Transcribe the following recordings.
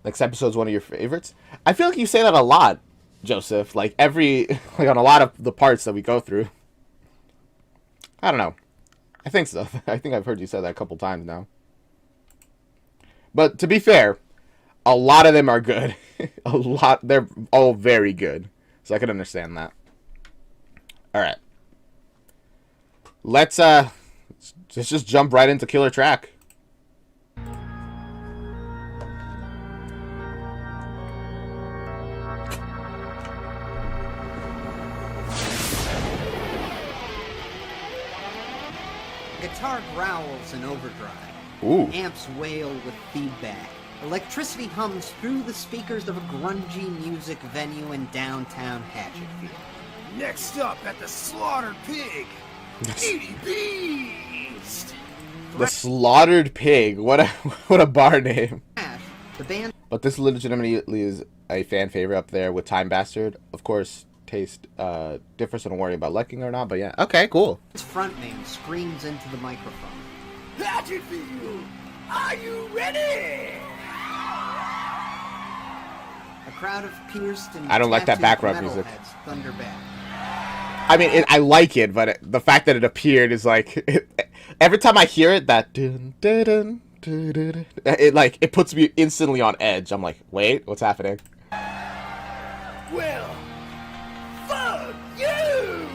Next episode's one of your favorites. I feel like you say that a lot, Joseph. Like like on a lot of the parts that we go through. I don't know. I think so. I think I've heard you say that a couple times now. But to be fair, a lot of them are good. A lot. They're all very good. So I can understand that. All right. Let's just jump right into Killer Track. Guitar growls in overdrive. Ooh. Amps wail with feedback. Electricity hums through the speakers of a grungy music venue in downtown Hatchetfield. Next up at the Slaughtered Pig, Needy Beast. The Slaughtered Pig. What a bar name. The band. But this legitimately is a fan favorite up there with Time Bastard. Of course, taste differs, so don't worry about liking or not. But yeah, okay, cool. Its frontman screams into the microphone. Hatchetfield, are you ready? A crowd of pierced and I don't like that background music. Thunder back. I mean, I like it, but the fact that it appeared is like every time I hear it, that dun, dun, dun, dun, dun, dun, it puts me instantly on edge. I'm like, wait, what's happening? Well, fuck you!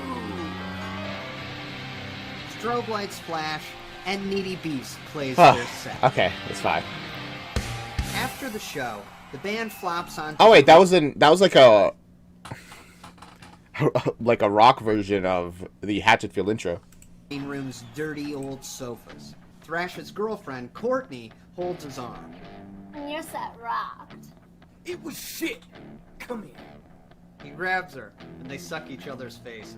Strobe lights flash, and Needy Beast plays their set. Okay, it's fine. After the show, the band flops on. Oh wait, that was like a like a rock version of the Hatchetfield intro. Main room's dirty old sofas. Thrash's girlfriend, Courtney, holds his arm. Your set rocked. It was shit. Come here. He grabs her, and they suck each other's faces.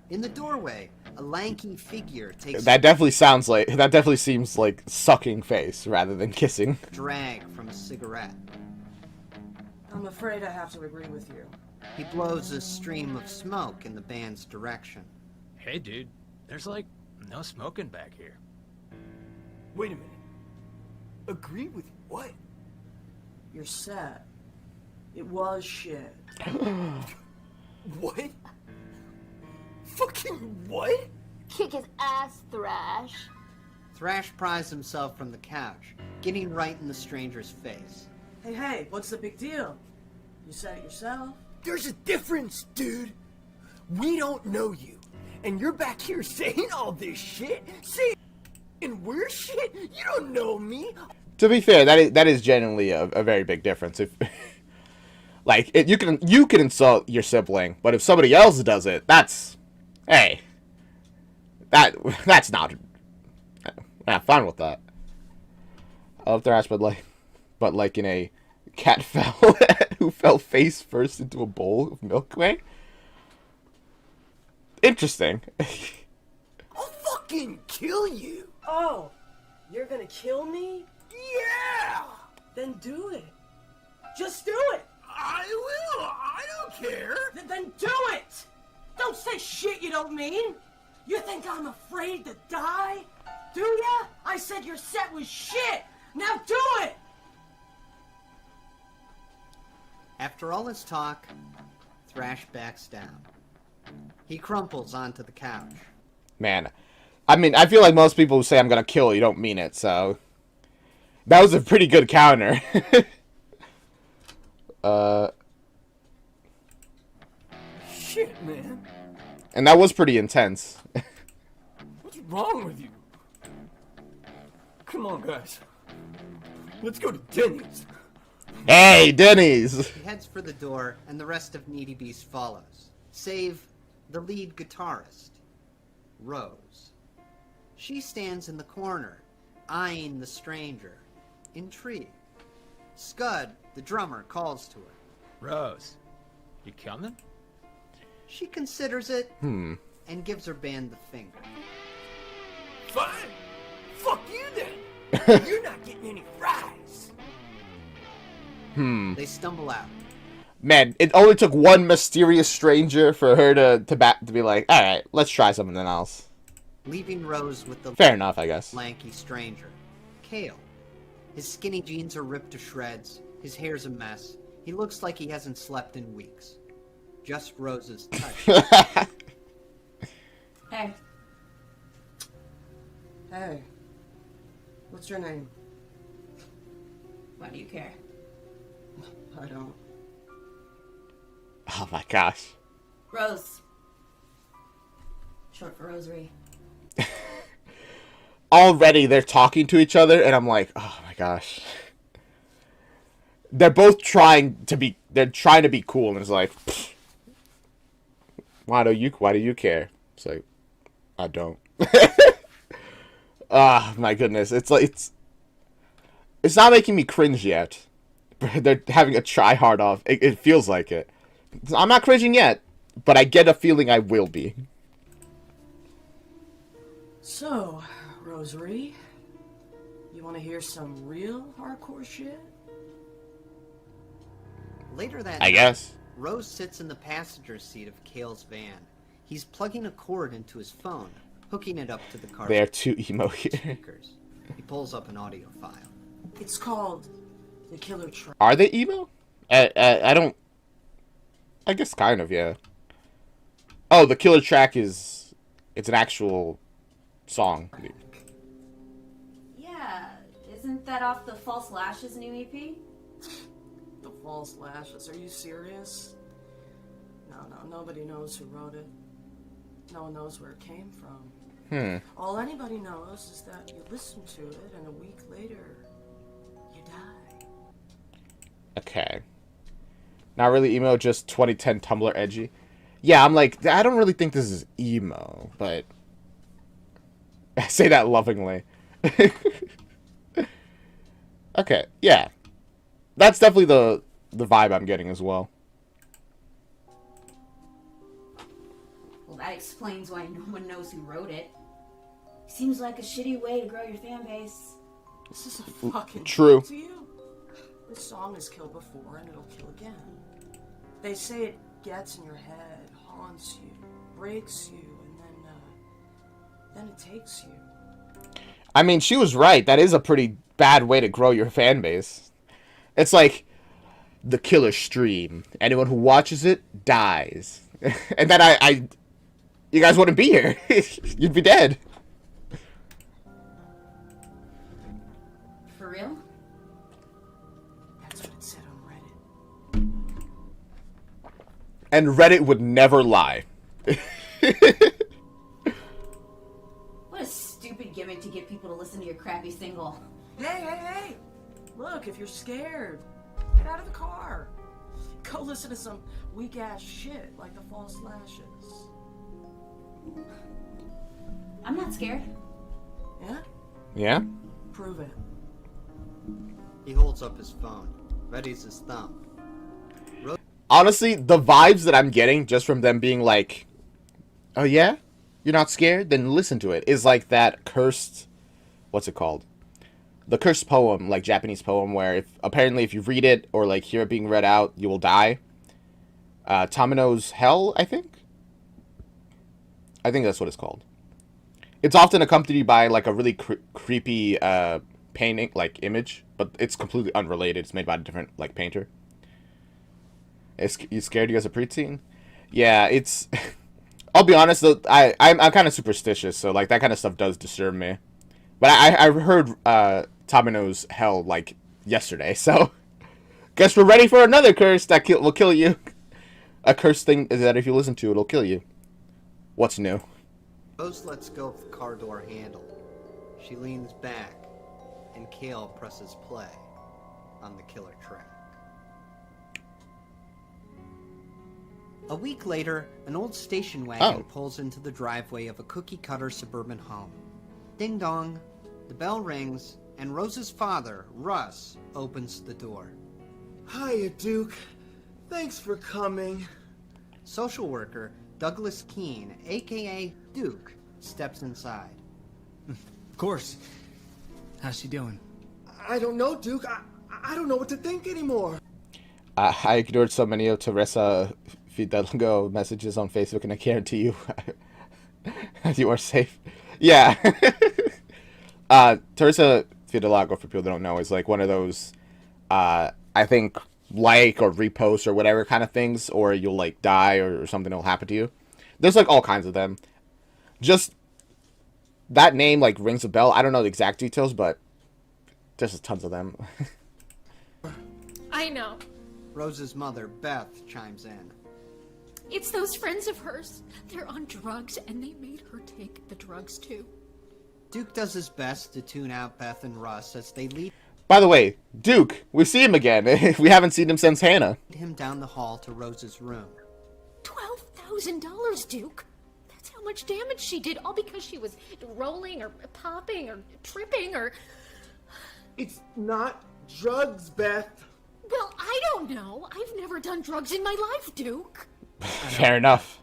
In the doorway, a lanky figure takes That definitely seems like sucking face rather than kissing. Drag from a cigarette. I'm afraid I have to agree with you. He blows a stream of smoke in the band's direction. Hey, dude. There's, like, no smoking back here. Wait a minute. Agree with what? You're set. It was shit. What? Fucking what? Kick his ass, Thrash. Thrash pries himself from the couch, getting right in the stranger's face. Hey, what's the big deal? You said it yourself. There's a difference, dude. We don't know you. And you're back here saying all this shit? Saying weird shit? You don't know me. To be fair, that is genuinely a very big difference. If like you can insult your sibling, but if somebody else does it, that's not. Yeah, fine with that. I love Thrash, but like in a cat who fell face first into a bowl of milk way. Interesting. I'll fucking kill you. Oh, you're gonna kill me? Yeah. Then do it. Just do it. I will. I don't care. Then do it. Don't say shit you don't mean. You think I'm afraid to die? Do ya? I said your set was shit. Now do it. After all his talk, Thrash backs down. He crumples onto the couch. Man, I mean, I feel like most people who say I'm gonna kill you don't mean it, so that was a pretty good counter. Shit, man. And that was pretty intense. What's wrong with you? Come on, guys. Let's go to Denny's. Hey, Denny's! He heads for the door, and the rest of Needy Beast follows, save the lead guitarist, Rose. She stands in the corner, eyeing the stranger, intrigued. Scud, the drummer, calls to her. Rose, you coming? She considers it and gives her band the finger. Fine. Fuck you then. You're not getting any fries. They stumble out. Man, it only took one mysterious stranger for her to be like, all right, let's try something else. Leaving Rose with the Fair enough, I guess. lanky stranger, Kale. His skinny jeans are ripped to shreds, his hair's a mess, he looks like he hasn't slept in weeks. Just Rose's touch. Hey. Hey. What's your name? Why do you care? I don't. Oh my gosh. Rose. Short for Rosary. Already they're talking to each other, and I'm like, oh my gosh. They're both trying to be cool, and it's like, why do you care? It's like, I don't. Ah, my goodness. It's like, it's not making me cringe yet. They're having a try hard off. It feels like it. I'm not cringing yet, but I get a feeling I will be. So, Rosary, you want to hear some real hardcore shit? Later that I night, guess. Rose sits in the passenger seat of Kale's van. He's plugging a cord into his phone, hooking it up to the car's They're too emo here. speakers. He pulls up an audio file. It's called The Killer Track. Are they emo? I don't... I guess kind of, yeah. Oh, the killer track is... It's an actual song. Yeah, isn't that off the False Lashes new EP? The False Lashes. Are you serious? No, nobody knows who wrote it. No one knows where it came from. All anybody knows is that you listen to it and a week later, you die. Okay. Not really emo, just 2010 Tumblr edgy. Yeah, I'm like, I don't really think this is emo, but... I say that lovingly. Okay, yeah. That's definitely the vibe I'm getting as well. Well, that explains why no one knows who wrote it. Seems like a shitty way to grow your fan base. This is a fucking True. joke to you. This song has killed before and it'll kill again. They say it gets in your head, haunts you, breaks you, and then it takes you. I mean, she was right. That is a pretty bad way to grow your fan base. It's like the killer stream. Anyone who watches it dies. And then you guys wouldn't be here. You'd be dead. For real? That's what it said on Reddit. And Reddit would never lie. What a stupid gimmick to get people to listen to your crappy single. Hey! Look, if you're scared, get out of the car. Go listen to some weak-ass shit like the False Lashes. I'm not scared. Yeah? Yeah? Prove it. He holds up his phone, readies his thumb. Honestly, the vibes that I'm getting just from them being like, oh yeah? You're not scared? Then listen to it. Is like that cursed... What's it called? The cursed poem, like Japanese poem, where apparently if you read it or like hear it being read out, you will die. Tamino's Hell, I think? I think that's what it's called. It's often accompanied by like a really creepy painting, like image, but it's completely unrelated. It's made by a different like painter. You scared you as a preteen? Yeah, it's... I'll be honest though, I'm kind of superstitious, so like that kind of stuff does disturb me. But I heard Tamino's Hell like yesterday, so guess we're ready for another curse that will kill you. A curse thing is that if you listen to it, it'll kill you. What's new? Rose lets go of the car door handle. She leans back, and Kale presses play on the killer track. A week later, an old station wagon pulls into the driveway of a cookie-cutter suburban home. Ding dong, the bell rings, and Rose's father, Russ, opens the door. Hiya, Duke. Thanks for coming. Social worker Douglas Keene, aka Duke, steps inside. Of course. How's she doing? I don't know, Duke. I don't know what to think anymore. I ignored so many of Teresa Fidalgo messages on Facebook, and I guarantee you, you are safe. Yeah. Teresa Vitiligo, for people that don't know, is like one of those, I think, like or repost or whatever kind of things, or you'll like die or something will happen to you. There's like all kinds of them. Just that name like rings a bell. I don't know the exact details, but there's just tons of them. I know. Rose's mother, Beth, chimes in. It's those friends of hers. They're on drugs, and they made her take the drugs too. Duke does his best to tune out Beth and Russ as they lead By the way, Duke, we see him again. We haven't seen him since Hannah. him down the hall to Rose's room. $12,000, Duke. That's how much damage she did, all because she was rolling or popping or tripping or... It's not drugs, Beth. Well, I don't know. I've never done drugs in my life, Duke. Fair enough.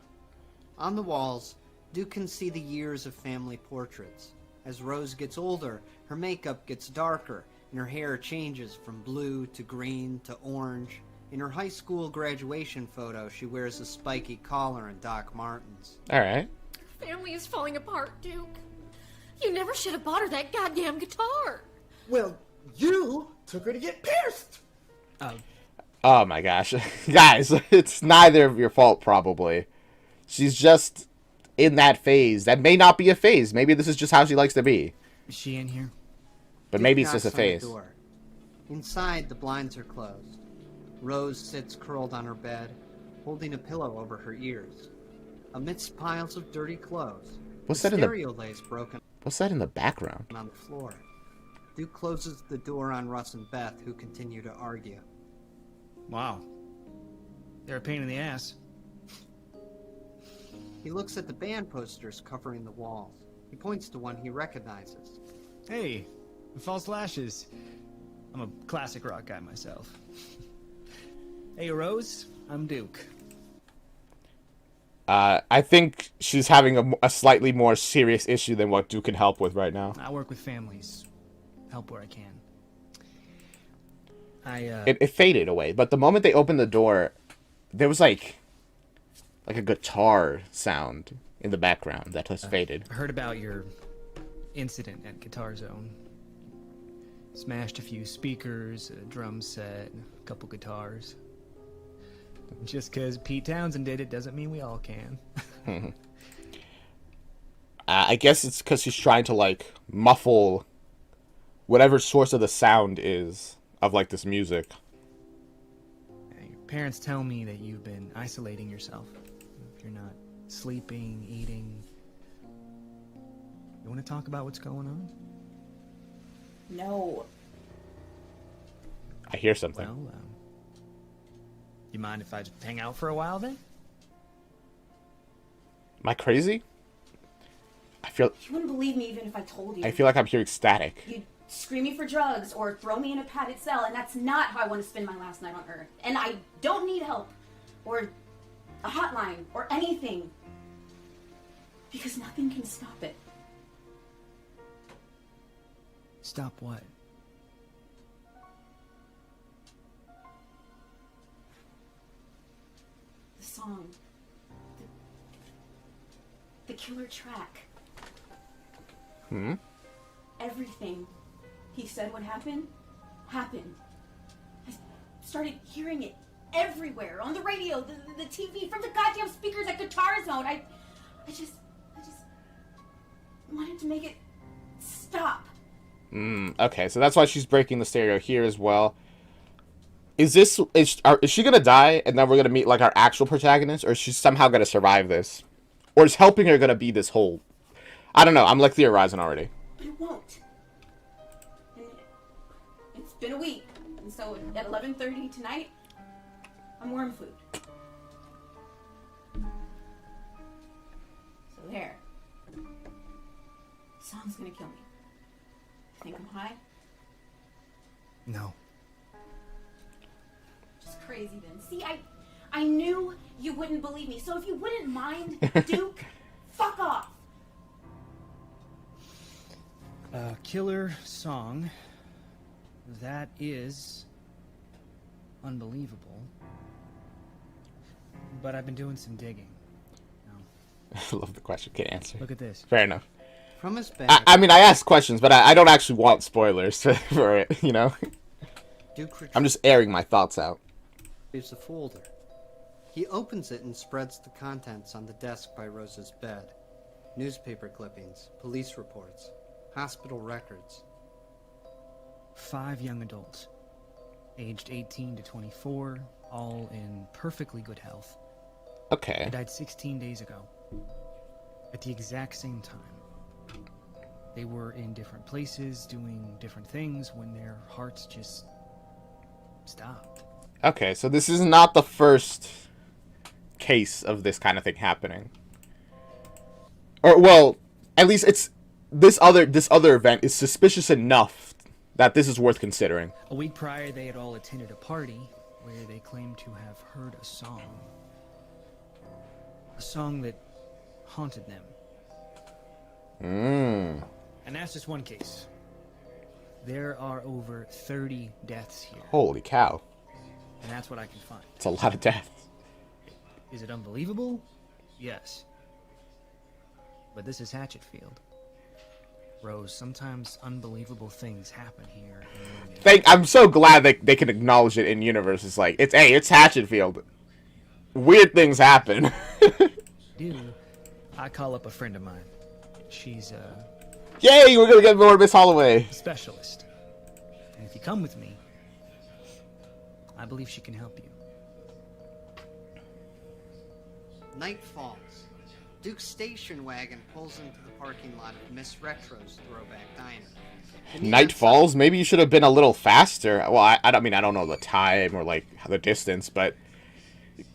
On the walls, Duke can see the years of family portraits. As Rose gets older, her makeup gets darker, and her hair changes from blue to green to orange. In her high school graduation photo, she wears a spiky collar and Doc Martens. Alright. Family is falling apart, Duke. You never should have bought her that goddamn guitar. Well, you took her to get pierced. Oh my gosh. Guys, it's neither of your fault, probably. She's just in that phase. That may not be a phase. Maybe this is just how she likes to be. Is she in here? But Duke maybe it's just a knocks on the phase. door. Inside, the blinds are closed. Rose sits curled on her bed, holding a pillow over her ears. Amidst piles of dirty clothes, What's the that in the stereo lays broken What's that in the background? on the floor. Duke closes the door on Russ and Beth, who continue to argue. Wow. They're a pain in the ass. He looks at the band posters covering the walls. He points to one he recognizes. Hey, False Lashes. I'm a classic rock guy myself. Hey, Rose. I'm Duke. I think she's having a slightly more serious issue than what Duke can help with right now. I work with families. Help where I can. It faded away, but the moment they opened the door, there was like a guitar sound in the background that just faded. I heard about your incident at Guitar Zone. Smashed a few speakers, a drum set, a couple guitars. Just because Pete Townsend did it doesn't mean we all can. I guess it's because she's trying to like muffle whatever source of the sound is of like this music. Your parents tell me that you've been isolating yourself. If you're not sleeping, eating. You want to talk about what's going on? No. I hear something. Well, you mind if I just hang out for a while then? Am I crazy? You wouldn't believe me even if I told you. I feel like I'm hearing static. You'd scream me for drugs or throw me in a padded cell, and that's not how I want to spend my last night on Earth. And I don't need help or a hotline or anything, because nothing can stop it. Stop what? The song. The killer track. Everything he said would happen, happened. I started hearing it everywhere. On the radio, the TV, from the goddamn speakers at Guitar Zone. I just wanted to make it stop. Okay, so that's why she's breaking the stereo here as well. Is she gonna die and then we're gonna meet like our actual protagonist, or is she somehow gonna survive this? Or is helping her gonna be this whole... I don't know, I'm like theorizing already. But it won't. And it's been a week, and so at 11:30 tonight, I'm worm food. So there. The song's gonna kill me. Think I'm high? No. Just crazy then. See, I knew you wouldn't believe me, so if you wouldn't mind, Duke, fuck off! Killer song. That is unbelievable. But I've been doing some digging. I love the question. Can't answer. Look at this. Fair enough. From his bag, I mean, I ask questions, but I don't actually want spoilers for it, you know? Duke I'm just airing my thoughts out. retrieves a folder. He opens it and spreads the contents on the desk by Rose's bed. Newspaper clippings, police reports, hospital records. 5 young adults, aged 18 to 24, all in perfectly good health. Okay. They died 16 days ago. At the exact same time. They were in different places, doing different things, when their hearts just stopped. Okay, so this is not the first case of this kind of thing happening. Or, well, at least it's... This other event is suspicious enough that this is worth considering. A week prior, they had all attended a party where they claimed to have heard a song. A song that haunted them. And that's just one case. There are over 30 deaths here. Holy cow. And that's what I can find. It's a lot of deaths. Is it unbelievable? Yes. But this is Hatchetfield. Rose, sometimes unbelievable things happen here. I'm so glad that they can acknowledge it in universe. It's like, it's Hatchetfield. Weird things happen. I call up a friend of mine. She's Yay, we're gonna get more Miss Holloway. specialist. And if you come with me, I believe she can help you. Night falls. Duke's station wagon pulls into the parking lot of Miss Retro's throwback diner. The neon Night falls? Maybe you should have been a little faster. Well, I don't know the time or, like, the distance, but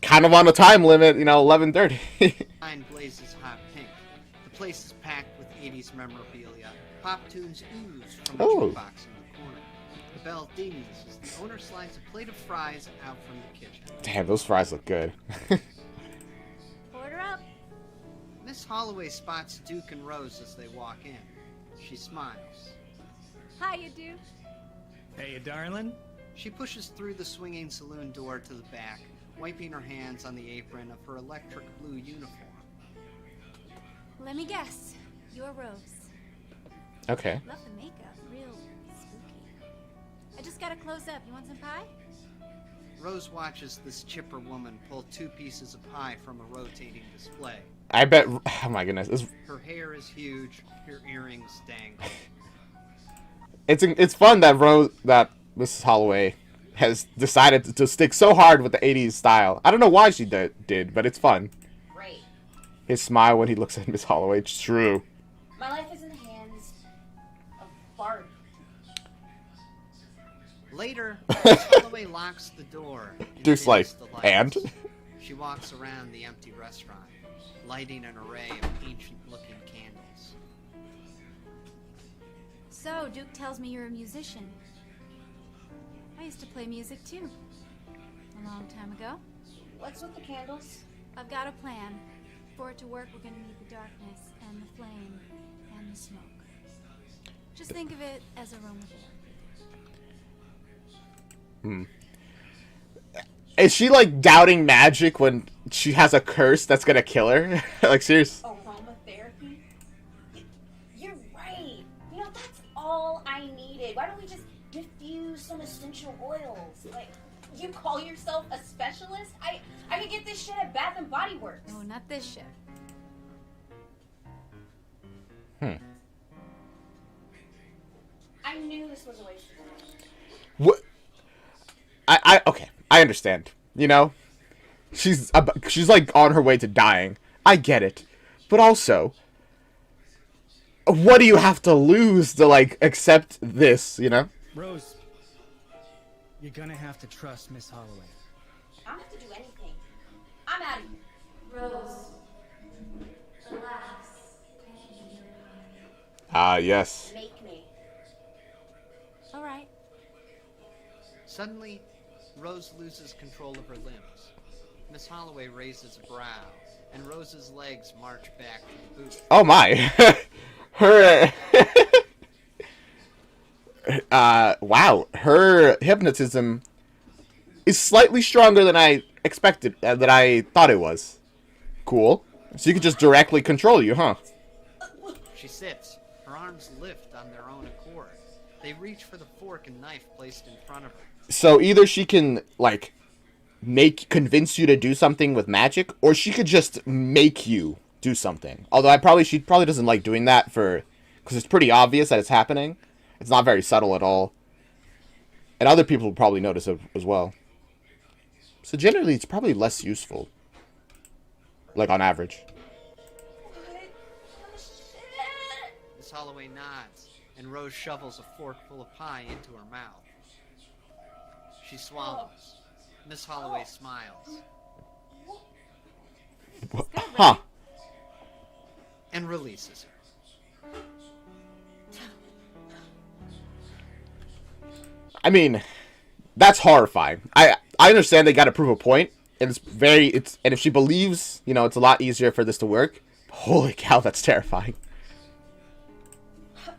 kind of on the time limit, 11:30. sign blazes hot pink. The place is packed with 80s memorabilia. Pop tunes ooze from a jukebox in the corner. The bell dings as the owner slides a plate of fries out from the kitchen. Damn, those fries look good. Order up. Miss Holloway spots Duke and Rose as they walk in. She smiles. Hi, you do. Hey, darling. She pushes through the swinging saloon door to the back, wiping her hands on the apron of her electric blue uniform. Let me guess. You're Rose. Okay. Love the makeup. Real spooky. I just got a close up. You want some pie? Rose watches this chipper woman pull 2 pieces of pie from a rotating display. I bet... Oh my goodness. Her hair is huge, her earrings dangle. It's fun that Mrs. Holloway has decided to stick so hard with the 80s style. I don't know why she did, but it's fun. Great. His smile when he looks at Miss Holloway, it's true. My life is in the hands of Barbie. Later, Miss Holloway locks the door. And Duke's dims like, the lights. and? She walks around the empty restaurant, lighting an array of ancient-looking candles. So, Duke tells me you're a musician. I used to play music too. A long time ago. What's with the candles? I've got a plan. For it to work, we're gonna need the darkness, and the flame, and the smoke. Just think of it as aromatherapy. Is she, like, doubting magic when she has a curse that's gonna kill her? Like, seriously? Aromatherapy? You're right. That's all I needed. Why don't we just diffuse some essential oils? Like, you call yourself a specialist? I could get this shit at Bath and Body Works. No, not this shit. I knew this was a waste of time. What? Okay, I understand. She's like on her way to dying. I get it, but also, what do you have to lose to like accept this? Rose, you're gonna have to trust Miss Holloway. I don't have to do anything. I'm out of here. Rose, relax. Ah, yes. Make me. All right. Suddenly, Rose loses control of her limbs. Miss Holloway raises a brow, and Rose's legs march back to the booth. Oh my. Her. Wow. Her hypnotism is slightly stronger than I expected, than I thought it was. Cool. So you can just directly control you, huh? She sits, arms lift on their own accord. They reach for the fork and knife placed in front of her. So either she can, like, convince you to do something with magic, or she could just make you do something. Although she probably doesn't like doing that because it's pretty obvious that it's happening. It's not very subtle at all. And other people will probably notice it as well. So generally, it's probably less useful. Like, on average. Miss Holloway nods, and Rose shovels a fork full of pie into her mouth. She swallows. Miss Holloway smiles. Huh. And releases her. I mean, that's horrifying. I understand they got to prove a point, and and if she believes, it's a lot easier for this to work. Holy cow, that's terrifying. How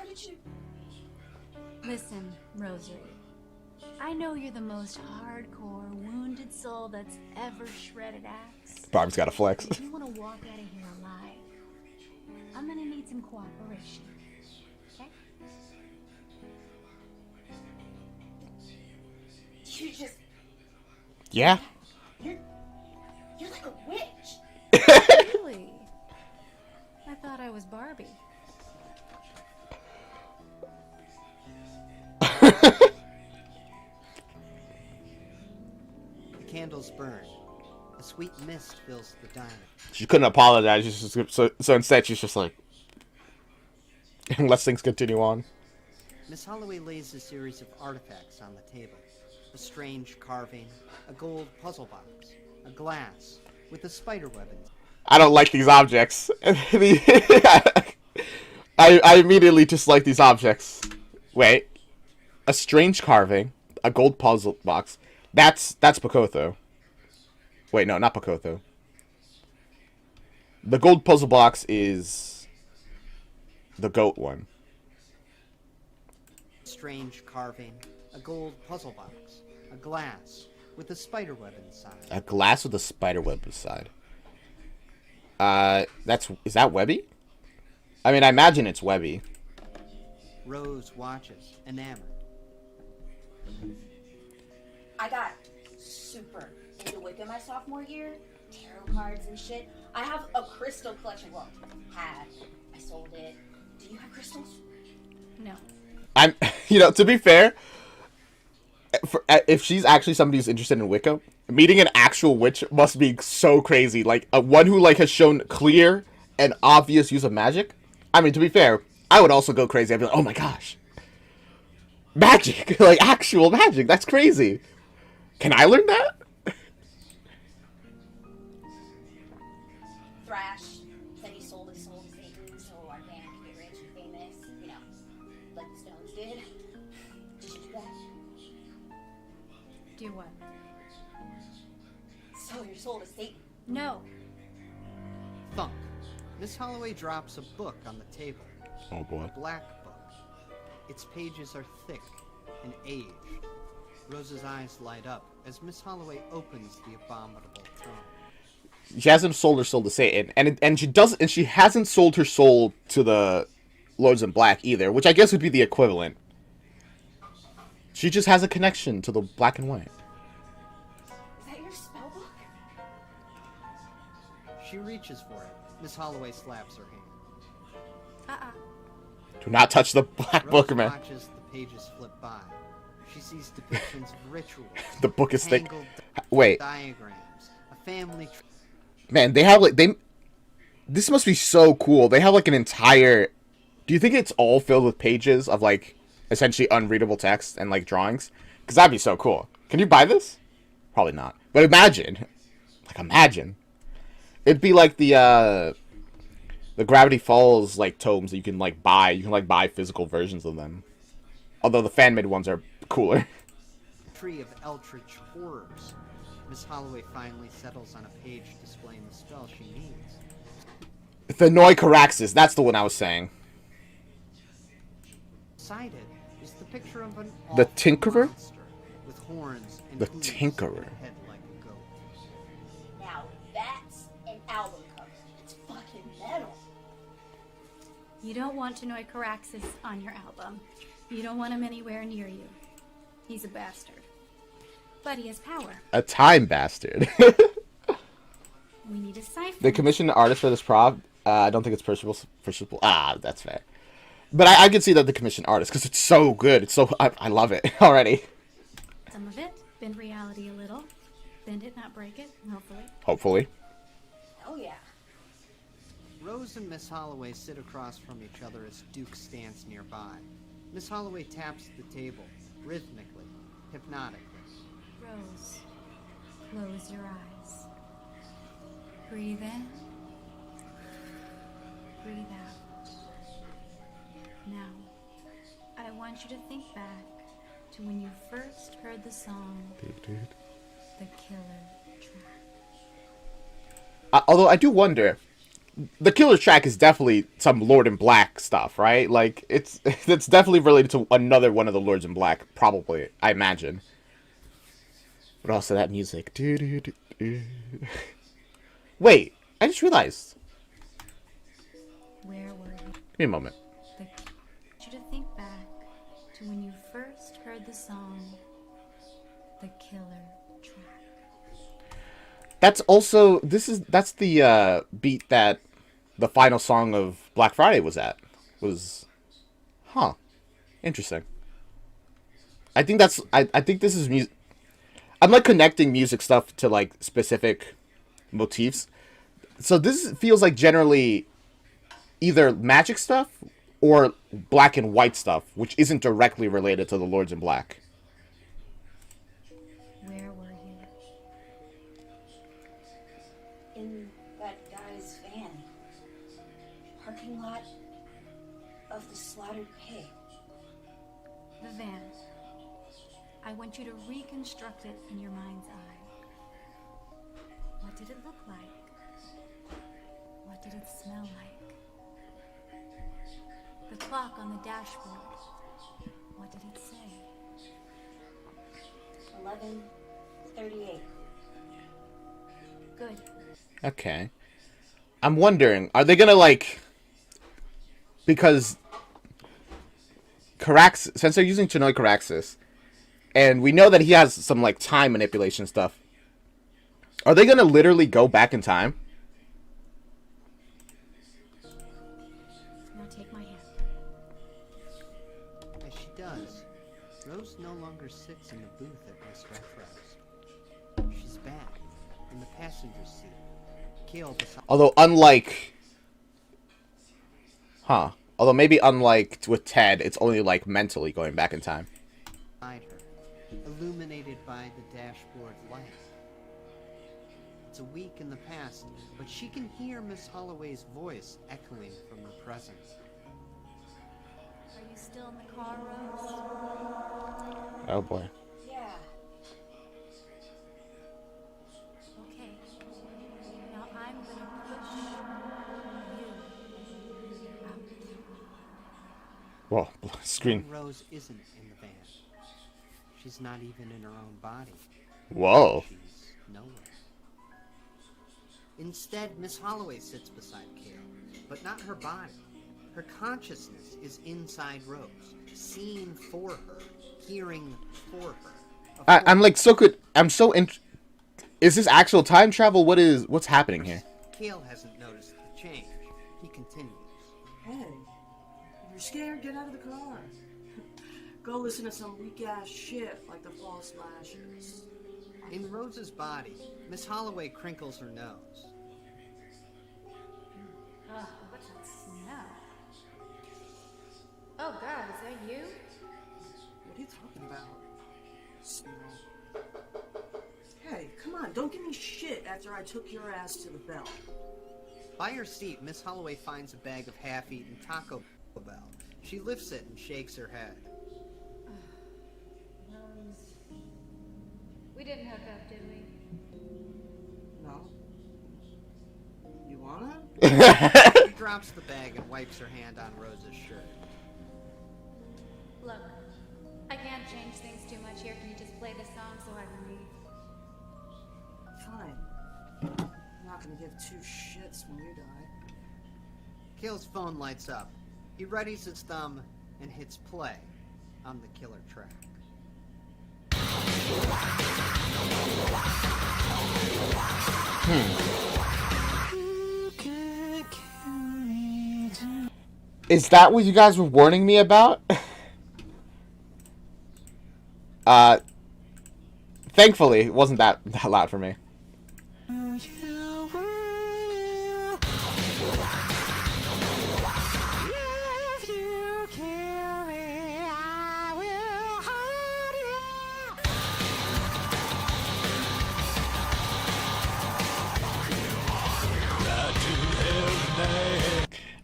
did you... Listen, Rosary. I know you're the most hardcore, wounded soul that's ever shredded axe. Barb's got a flex. If you want to walk out of here alive, I'm gonna need some cooperation. Okay? You just... Yeah. You're like a witch. Really? I thought I was Barbie. The candles burn. A sweet mist fills the diner. She couldn't apologize. So instead, she's just like, unless things continue on. Miss Holloway lays a series of artifacts on the table. A strange carving, a gold puzzle box, a glass with a spider web in it. I don't like these objects. I immediately dislike these objects. Wait. A strange carving, a gold puzzle box. That's Pacotho. Wait, no, not Pacotho. The gold puzzle box is the goat one. Strange carving, a gold puzzle box, a glass with a spider web inside. A glass with a spider web inside. Is that Webby? I mean, I imagine it's Webby. Rose watches, enamored. I got super into Wicca my sophomore year. Tarot cards and shit. I have a crystal collection. Well, I sold it. Do you have crystals? No. To be fair, if she's actually somebody who's interested in Wicca, meeting an actual witch must be so crazy. Like, one who, like, has shown clear and obvious use of magic. I mean, to be fair, I would also go crazy. I'd be like, oh my gosh. Magic! Like, actual magic. That's crazy. Can I learn that? Thrash said he sold his soul to Satan so our band could get rich and famous. Like the Stones did. Did you do that? Do what? Sell your soul to Satan. No. Thunk. Miss Holloway drops a book on the table. Oh boy. A black book. Its pages are thick and aged. Rose's eyes light up as Miss Holloway opens the abominable tome. She hasn't sold her soul to Satan, and she hasn't sold her soul to the Lords in Black either, which I guess would be the equivalent. She just has a connection to the black and white. Is that your spell book? She reaches for it. Miss Holloway slaps her hand. Do not touch the black Rose book, man. watches the pages flip by. She sees depictions of rituals. The book is thick. tangled Wait. diagrams. A family tree. Man, they have this must be so cool. They have like an entire. Do you think it's all filled with pages of like essentially unreadable text and like drawings? Because that'd be so cool. Can you buy this? Probably not. But imagine. It'd be like the Gravity Falls like tomes that you can like buy. You can like buy physical versions of them. Although the fan-made ones are cooler. Tree of Eldritch horrors. Miss Holloway finally settles on a page displaying the spell she needs. The Noicaraxis, that's the one I was saying. Beside it is the picture of an The awful Tinkerer? monster with horns and The hooves Tinkerer. and a head like a goat. Now that's an album cover. It's fucking metal. You don't want to know Caraxes on your album. You don't want him anywhere near you. He's a bastard. But he has power. A time bastard. We need a cipher. They commissioned an artist for this prop. I don't think it's purchasable. That's fair. But I could see that the commissioned artist, because it's so good. It's so I love it already. Some of it, bend reality a little. Bend it, not break it, hopefully. Hopefully. Oh yeah. Rose and Miss Holloway sit across from each other as Duke stands nearby. Miss Holloway taps the table, rhythmically, hypnotically. Rose, close your eyes. Breathe in. Breathe out. Now, I want you to think back to when you first heard the song, The Killer Track. Although I do wonder, the killer track is definitely some Lord in Black stuff, right? Like, it's definitely related to another one of the Lords in Black, probably, I imagine. But also that music. Wait, I just realized. Where were you? Give me a moment. I want you to think back to when you first heard the song, The Killer Track. That's also that's the beat that the final song of Black Friday was at. Interesting. I think this is music. I'm like connecting music stuff to like specific motifs. So this feels like generally either magic stuff or black and white stuff, which isn't directly related to the Lords in Black. Where were you? In that guy's van. Parking lot of the slaughtered pig. The van. I want you to reconstruct it in your mind's eye. What did it look like? What did it smell like? The clock on the dashboard. What did it say? 11:38. Good. Okay. I'm wondering, are they gonna like, because Caraxes, since they're using Chinoy Caraxes, and we know that he has some like time manipulation stuff, are they gonna literally go back in time? Now take my hand. As she does, Rose no longer sits in the booth at Miss Retro's. She's back, in the passenger seat. Kale beside Although maybe unlike with Ted, it's only like mentally going back in time. her, illuminated by the dashboard light. It's a week in the past, but she can hear Miss Holloway's voice echoing from the present. Are you still in the car, Rose? Oh boy. Yeah. Okay. Now I'm gonna push you out. Whoa, screen. Rose isn't in the van. She's not even in her own body. Whoa. She's nowhere. Instead, Miss Holloway sits beside Kale, but not her body. Her consciousness is inside Rose, seeing for her, hearing for her. I'm like so good. Is this actual time travel? What's happening here? Kale hasn't noticed the change. He continues. Hey, if you're scared, get out of the car. Go listen to some weak-ass shit like the False Slashers. In Rose's body, Miss Holloway crinkles her nose. Ugh, what's that smell? Oh God, is that you? What are you talking about? Smell. Hey, come on, don't give me shit after I took your ass to the Bell. By her seat, Miss Holloway finds a bag of half-eaten Taco Bell. She lifts it and shakes her head. We didn't hook up, did we? No. You wanna? She drops the bag and wipes her hand on Rose's shirt. Look, I can't change things too much here. Can you just play this song so I can leave? Fine. I'm not gonna give two shits when you die. Kale's phone lights up. He readies his thumb and hits play on the killer track. Is that what you guys were warning me about? Thankfully, it wasn't that loud for me.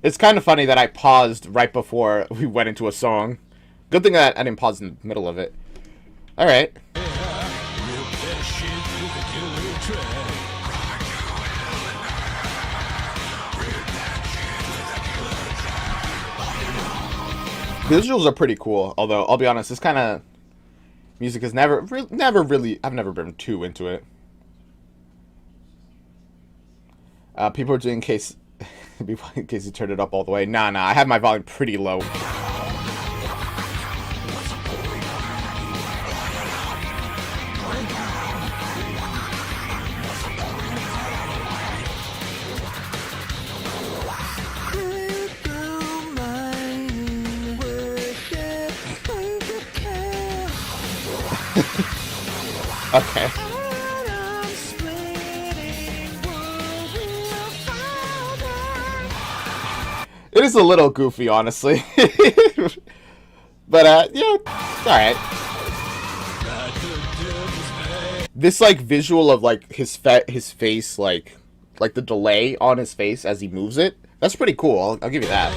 It's kind of funny that I paused right before we went into a song. Good thing that I didn't pause in the middle of it. Alright. Visuals are pretty cool, although I'll be honest, this kind of music is never really, I've never been too into it. People are doing case in case you turn it up all the way. Nah, I have my volume pretty low. Okay. It is a little goofy, honestly. But, yeah, alright. This, like, visual of, like, his face, like the delay on his face as he moves it, that's pretty cool. I'll give you that.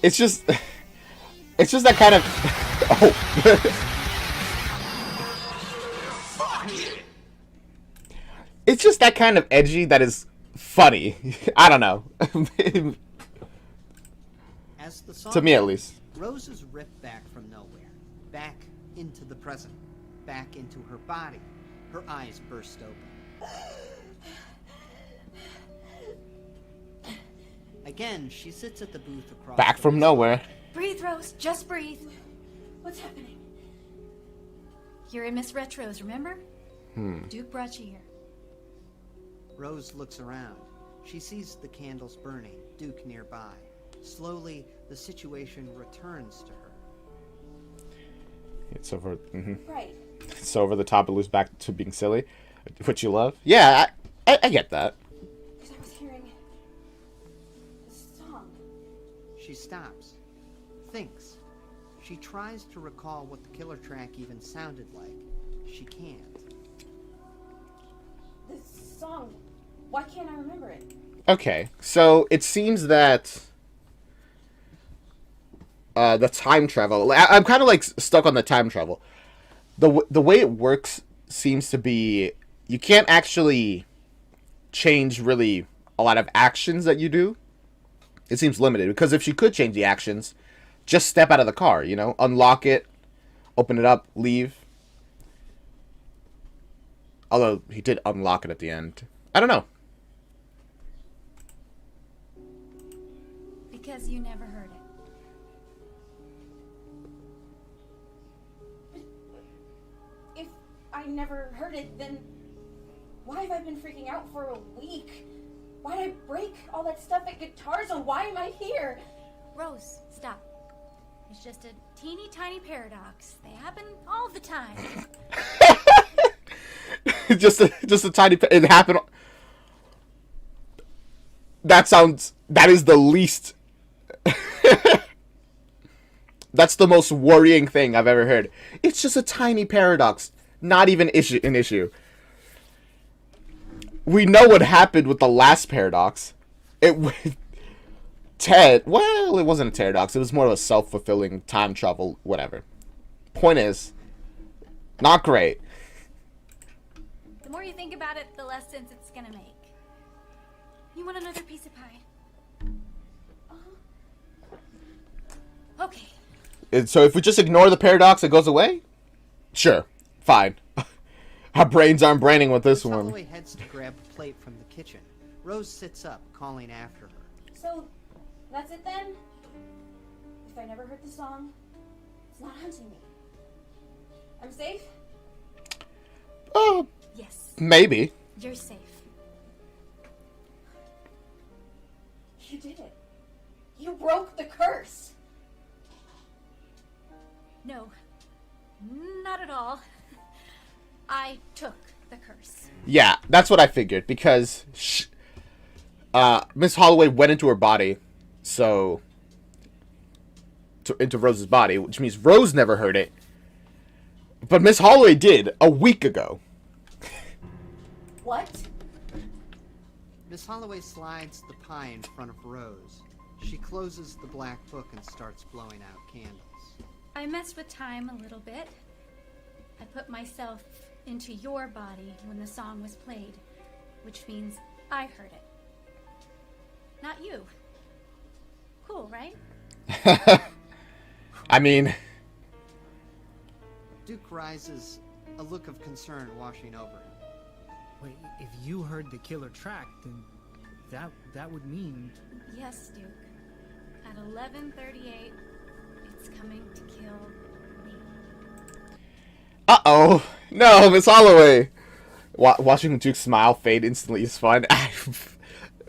It's just that kind of. Oh. It's just that kind of edgy that is funny. I don't know. As the song To me, at least. Rose is ripped back from nowhere, back into the present, back into her body. Her eyes burst open. Again, she sits at the booth across. Back the from way. nowhere. Breathe, Rose. Just breathe. What's happening? You're in Miss Retro's, remember? Duke brought you here. Rose looks around. She sees the candles burning, Duke nearby. Slowly, the situation returns to her. It's over. Right. It's over the top. It looks back to being silly, which you love. Yeah, I get that. Because I was hearing this song. She stops, thinks. She tries to recall what the killer track even sounded like. She can't. This song. Why can't I remember it? Okay, so it seems that the time travel. I'm kind of like stuck on the time travel. The way it works seems to be you can't actually change really a lot of actions that you do. It seems limited because if she could change the actions, just step out of the car, you know, unlock it, open it up, leave. Although he did unlock it at the end. I don't know. Because you never heard it. If I never heard it, then why have I been freaking out for a week? Why did I break all that stuff at Guitar Zone? Why am I here? Rose, stop. It's just a teeny tiny paradox. They happen all the time. just a tiny. It happened. That is the least. That's the most worrying thing I've ever heard. It's just a tiny paradox, not even an issue. We know what happened with the last paradox. Ted, well, it wasn't a paradox. It was more of a self-fulfilling time travel, whatever. Point is, not great. The more you think about it, the less sense it's gonna make. You want another piece of pie? Okay. So if we just ignore the paradox, it goes away? Sure. Fine. Our brains aren't braining with this Miss one. Holloway heads to grab a plate from the kitchen. Rose sits up, calling after her. So, that's it then? If I never heard the song, it's not hunting me. I'm safe? Oh, Yes, maybe. you're safe. You did it. You broke the curse. No, not at all. I took the curse. Yeah, that's what I figured, because Miss Holloway went into her body, so... into Rose's body, which means Rose never heard it. But Miss Holloway did, a week ago. What? Miss Holloway slides the pie in front of Rose. She closes the black book and starts blowing out candles. I messed with time a little bit. I put myself into your body when the song was played, which means I heard it. Not you. Cool, right? I mean... Duke rises, a look of concern washing over him. Wait, if you heard the killer track, then that would mean... Yes, Duke. At 11:38, it's coming to kill me. Uh-oh. No, Miss Holloway. Watching Duke smile fade instantly is fun.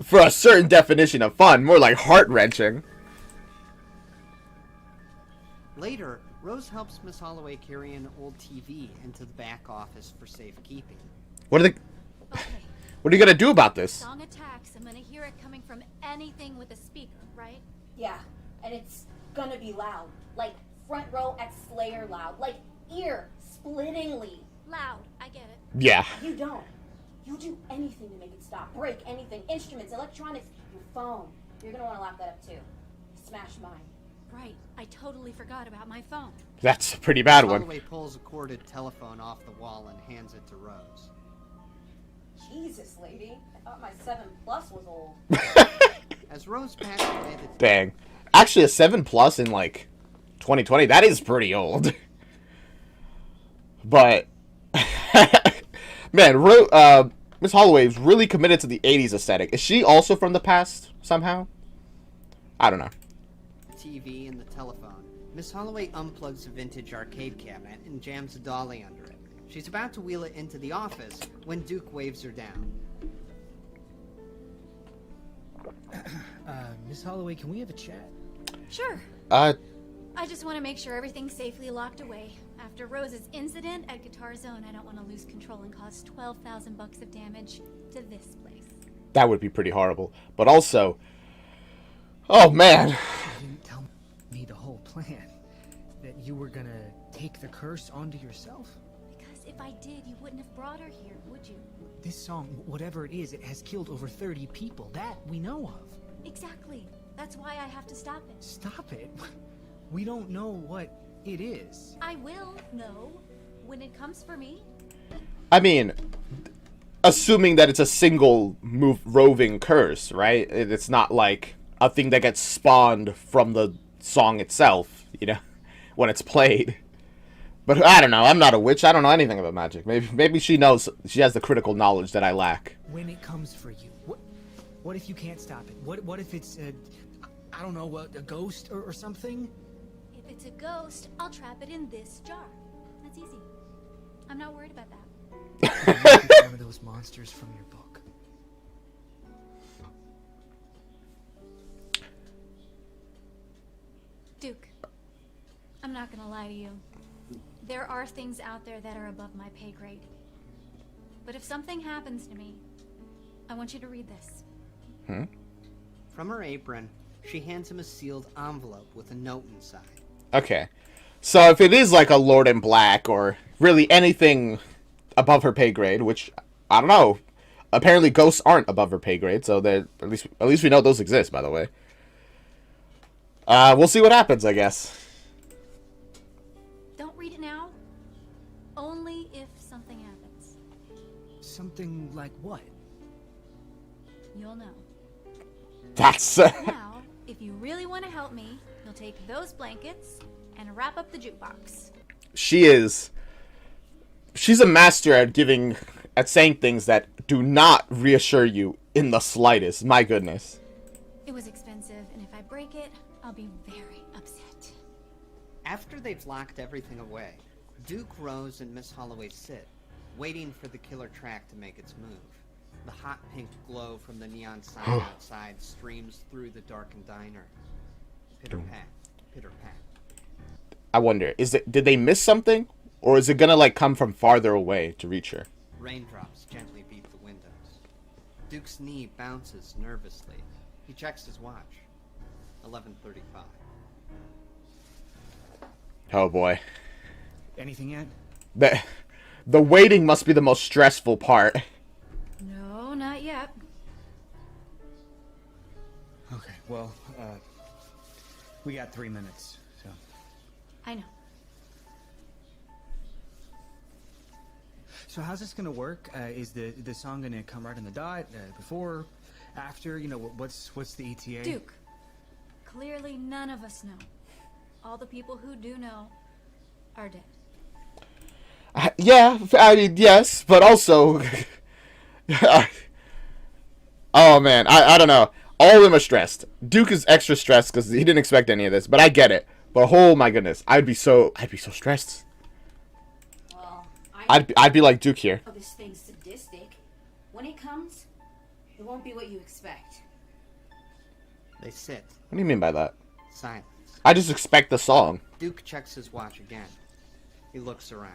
For a certain definition of fun, more like heart-wrenching. Later, Rose helps Miss Holloway carry an old TV into the back office for safekeeping. What are Okay, you gonna do about this? song attacks. I'm gonna hear it coming from anything with a speaker, right? Yeah, and it's gonna be loud. Like front row at Slayer loud. Like ear-splittingly. Loud, I get it. Yeah. You don't. You'll do anything to make it stop. Break anything. Instruments, electronics, your phone. You're gonna wanna lock that up too. Smash mine. Right, I totally forgot about my phone. That's a pretty bad one. Holloway pulls a corded telephone off the wall and hands it to Rose. Jesus, lady. I thought my 7 Plus was old. As Rose packs away the Dang. Actually, a 7 Plus in, like, 2020, that is pretty old. But, man, Miss Holloway is really committed to the 80s aesthetic. Is she also from the past, somehow? I don't know. TV and the telephone, Miss Holloway unplugs a vintage arcade cabinet and jams a dolly under it. She's about to wheel it into the office when Duke waves her down. Miss Holloway, can we have a chat? Sure. Uh, I just want to make sure everything's safely locked away. After Rose's incident at Guitar Zone, I don't want to lose control and cause 12,000 bucks of damage to this place. that would be pretty horrible. But also... Oh, man. You didn't tell me the whole plan. That you were gonna take the curse onto yourself? Because if I did, you wouldn't have brought her here, would you? This song, whatever it is, it has killed over 30 people. That we know of. Exactly. That's why I have to stop it. Stop it. We don't know what it is. I will know when it comes for me. I mean, assuming that it's a single roving curse, right? It's not like a thing that gets spawned from the song itself, you know, when it's played. But I don't know. I'm not a witch. I don't know anything about magic. Maybe she knows. She has the critical knowledge that I lack. When it comes for you, what if you can't stop it? What if it's I don't know, a ghost or something? If it's a ghost, I'll trap it in this jar. That's easy. I'm not worried about that. It's one of those monsters from your book. Duke, I'm not gonna lie to you. There are things out there that are above my pay grade. But if something happens to me, I want you to read this. From her apron, she hands him a sealed envelope with a note inside. Okay. So if it is like a Lord in Black or really anything above her pay grade, which I don't know. Apparently ghosts aren't above her pay grade, so at least we know those exist, by the way. We'll see what happens, I guess. Don't read it now. Only if something happens. Something like what? You'll know. That's Now, if you really want to help me, you'll take those blankets and wrap up the jukebox. she's a master at saying things that do not reassure you in the slightest. My goodness. It was expensive, and if I break it, I'll be very upset. After they've locked everything away, Duke, Rose, and Miss Holloway sit, waiting for the killer track to make its move. The hot pink glow from the neon sign outside streams through the darkened diner. Pitter-pat, pitter-pat. I wonder, did they miss something? Or is it gonna, like, come from farther away to reach her? Raindrops gently beat the windows. Duke's knee bounces nervously. He checks his watch. 11:35. Oh boy. Anything yet? The waiting must be the most stressful part. No, not yet. Okay, well, we got 3 minutes, so. I know. So how's this gonna work? Is the song gonna come right on the dot? Before? After? You know, what's the ETA? Duke, clearly none of us know. All the people who do know are dead. Yeah, I mean, yes, but also... oh, man, I don't know. All of them are stressed. Duke is extra stressed because he didn't expect any of this, but I get it. But oh my goodness, I'd be so stressed. Well, I'd be like Duke here. Oh, this thing's sadistic. When it comes, it won't be what you expect. They sit. What do you mean by that? Silence. I just expect the song. Duke checks his watch again. He looks around.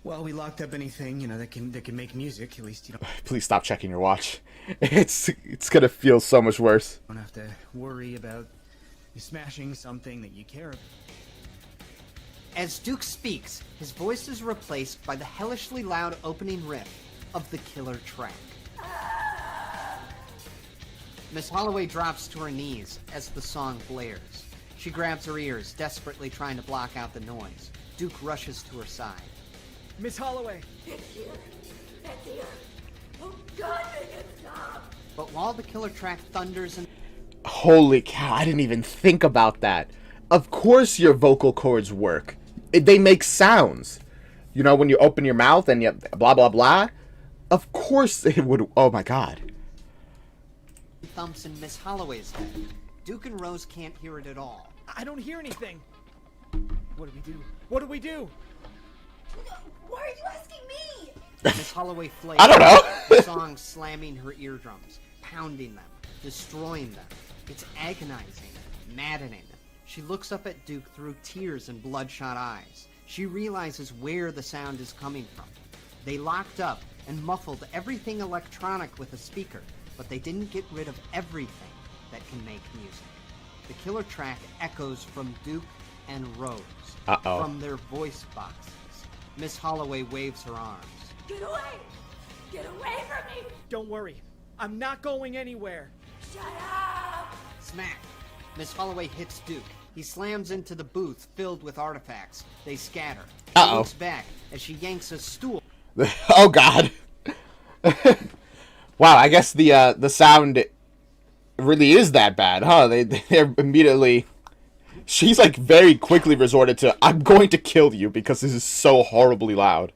Well, we locked up anything, you know, that can make music. At least you Please stop checking your watch. It's gonna feel so much worse. don't have to worry about smashing something that you care about. As Duke speaks, his voice is replaced by the hellishly loud opening riff of the killer track. Miss Holloway drops to her knees as the song blares. She grabs her ears, desperately trying to block out the noise. Duke rushes to her side. Miss Holloway. But while the killer track thunders and Holy cow, I didn't even think about that. Of course your vocal cords work. They make sounds. You know, when you open your mouth and you blah, blah, blah. Of course it would. Oh my god. thumps in Miss Holloway's head. Duke and Rose can't hear it at all. I don't hear anything. What do we do? What do we do? Why are you asking me? Miss Holloway flails. I don't know. The song slamming her eardrums, pounding them, destroying them. It's agonizing, maddening. She looks up at Duke through tears and bloodshot eyes. She realizes where the sound is coming from. They locked up and muffled everything electronic with a speaker, but they didn't get rid of everything that can make music. The killer track echoes from Duke and Rose, from their voice boxes. Miss Holloway waves her arms. Get away! Get away from me! Don't worry. I'm not going anywhere. Shut up! Smack! Miss Holloway hits Duke. He slams into the booth filled with artifacts. They scatter. She looks back as she yanks a stool. Oh god. Wow, I guess the sound really is that bad, huh? They're immediately... She's like very quickly resorted to, I'm going to kill you because this is so horribly loud.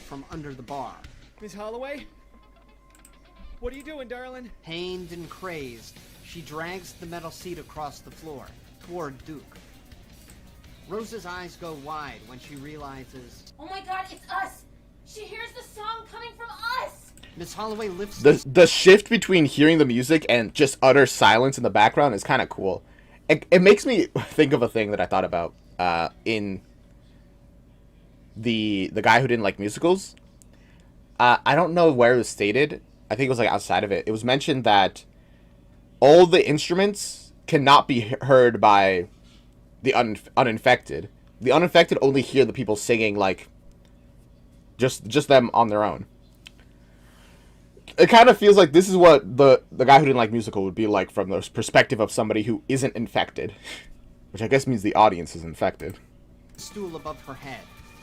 From under the bar. Miss Holloway? What are you doing, darling? Pained and crazed, she drags the metal seat across the floor, toward Duke. Rose's eyes go wide when she realizes... Oh my god, it's us! She hears the song coming from us! Miss Holloway lifts... The shift between hearing the music and just utter silence in the background is kind of cool. It makes me think of a thing that I thought about in the guy who didn't like musicals. I don't know where it was stated. I think it was like outside of it. It was mentioned that all the instruments cannot be heard by the uninfected. The uninfected only hear the people singing, like, just them on their own. It kind of feels like this is what the guy who didn't like musical would be like from the perspective of somebody who isn't infected. Which I guess means the audience is infected. Stool above her head.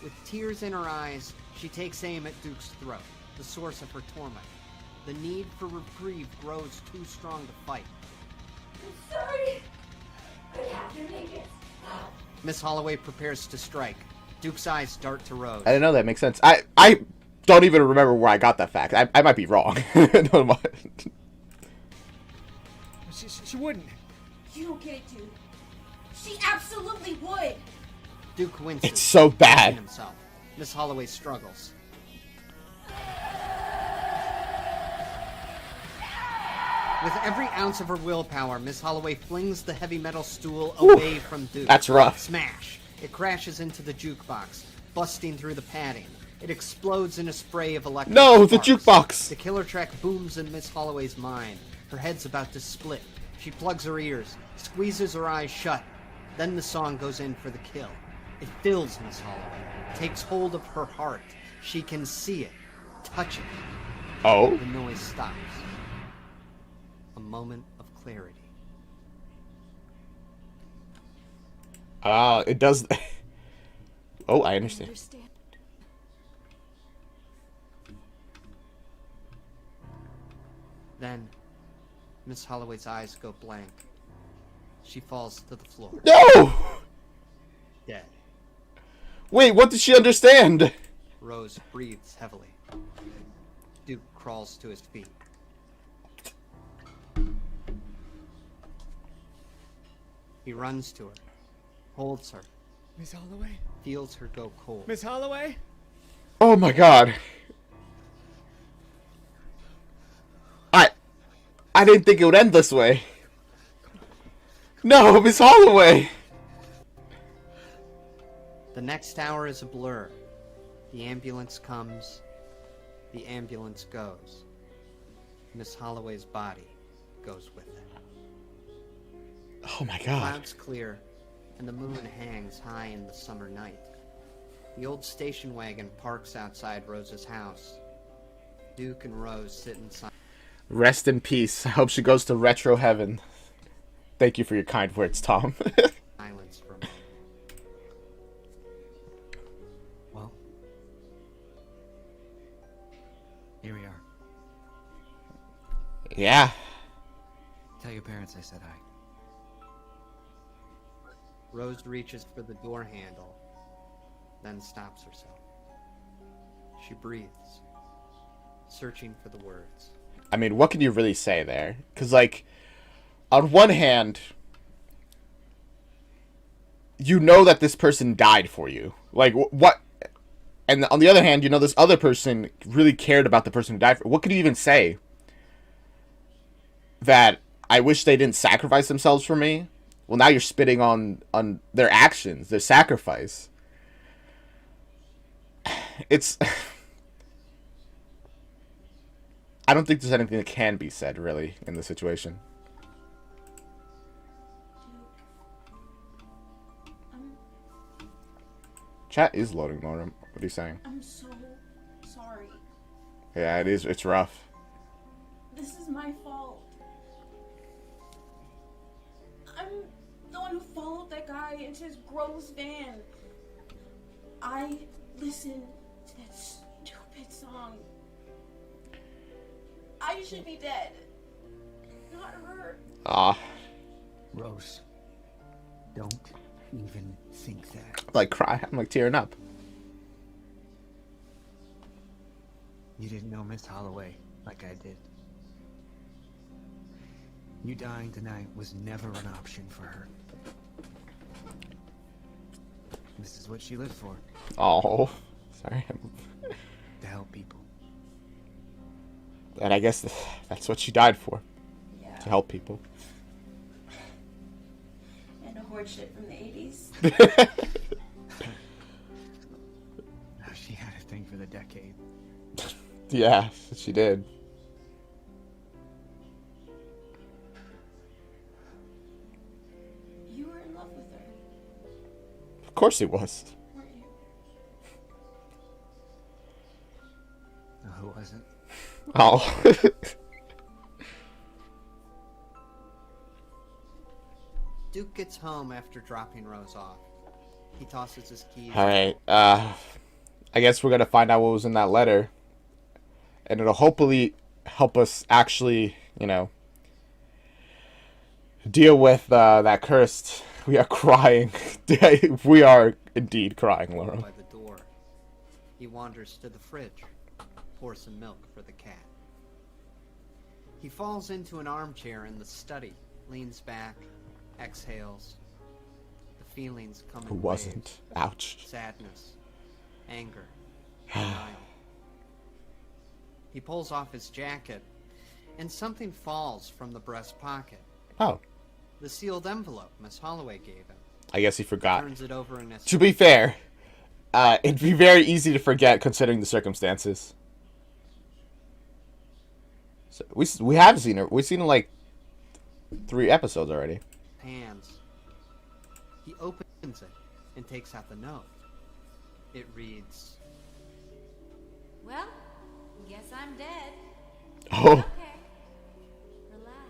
With tears in her eyes, she takes aim at Duke's throat, the source of her torment. The need for reprieve grows too strong to fight. I'm sorry. I have to make it. Miss Holloway prepares to strike. Duke's eyes dart to Rose. I didn't know that makes sense. I don't even remember where I got that fact. I might be wrong. No, She wouldn't. You don't get it, dude. She absolutely would. Duke winces. It's so bad. Himself. Miss Holloway struggles. With every ounce of her willpower, Miss Holloway flings the heavy metal stool away from Duke. That's rough. Smash! It crashes into the jukebox, busting through the padding. It explodes in a spray of electric No, the sparks. jukebox! The killer track booms in Miss Holloway's mind. Her head's about to split. She plugs her ears, squeezes her eyes shut. Then the song goes in for the kill. It fills Miss Holloway, takes hold of her heart. She can see it, touch it. Oh? The noise stops. A moment of clarity. It does... Oh, I understand. Then, Miss Holloway's eyes go blank. She falls to the floor. No! Dead. Wait, what did she understand? Rose breathes heavily. Duke crawls to his feet. He runs to her, holds her, Miss Holloway? feels her go cold. Miss Holloway? Oh my god. I didn't think it would end this way. No, Miss Holloway! The next hour is a blur. The ambulance comes. The ambulance goes. Miss Holloway's body goes with it. Oh my god. Clouds clear, and the moon hangs high in the summer night. The old station wagon parks outside Rose's house. Duke and Rose sit inside. Rest in peace. I hope she goes to retro heaven. Thank you for your kind words, Tom. Silence for a moment. Well, here we are. Yeah. Tell your parents I said hi. Rose reaches for the door handle, then stops herself. She breathes, searching for the words. I mean, what can you really say there? Because, like, on one hand, you know that this person died for you. Like, what? And on the other hand, you know this other person really cared about the person who died for. What could you even say? That I wish they didn't sacrifice themselves for me? Well, now you're spitting on their actions, their sacrifice. It's... I don't think there's anything that can be said, really, in this situation. Chat is loading, Laura. What are you saying? I'm so sorry. Yeah, it is. It's rough. This is my fault. I'm the one who followed that guy into his gross van. I listened to that stupid song. I should be dead, not her. Ah. Rose, don't even think that. Like, cry. I'm, like, tearing up. You didn't know Miss Holloway like I did. You dying tonight was never an option for her. This is what she lived for. Oh. Sorry. To help people. And I guess that's what she died for. Yeah. To help people. And a horde shit from the 80s. She had a thing for the decade. Yeah, she did. You were in love with her, Of course he was. weren't you? No, who wasn't? Oh. Duke gets home after dropping Rose off. He tosses his keys. Alright, I guess we're gonna find out what was in that letter. And it'll hopefully help us actually, you know, deal with that curse. We are crying. We are indeed crying, Laura. By the door. He wanders to the fridge, pours some milk for the cat. He falls into an armchair in the study, leans back, exhales. The feelings come in Who wasn't? waves. Ouch. Sadness, anger, denial. He pulls off his jacket, and something falls from the breast pocket. Oh. The sealed envelope Miss Holloway gave him. I guess he forgot. Turns it over in his... To be fair, it'd be very easy to forget considering the circumstances. So we have seen her. We've seen her like 3 episodes already. Hands. He opens it and takes out the note. It reads, Well, guess I'm dead. Oh. Okay. Relax.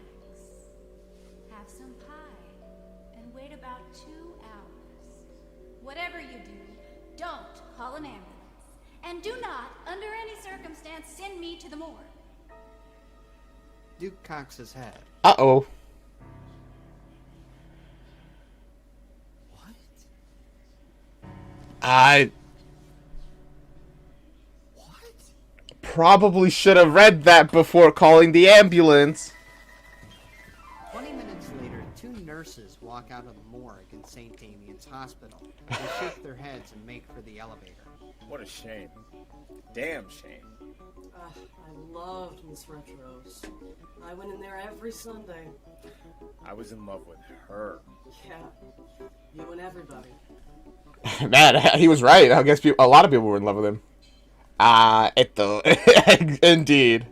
Have some pie. And wait about 2 hours. Whatever you do, don't call an ambulance. And do not, under any circumstance, send me to the morgue. Duke cocks his head. Uh-oh. What? I What? probably should have read that before calling the ambulance. 20 minutes later, 2 nurses walk out of the morgue in St. Damian's Hospital. They shake their heads and make for the elevator. What a shame. Damn shame. I loved Miss Retros. I went in there every Sunday. I was in love with her. Yeah, you and everybody. Man, he was right. I guess a lot of people were in love with him. Indeed.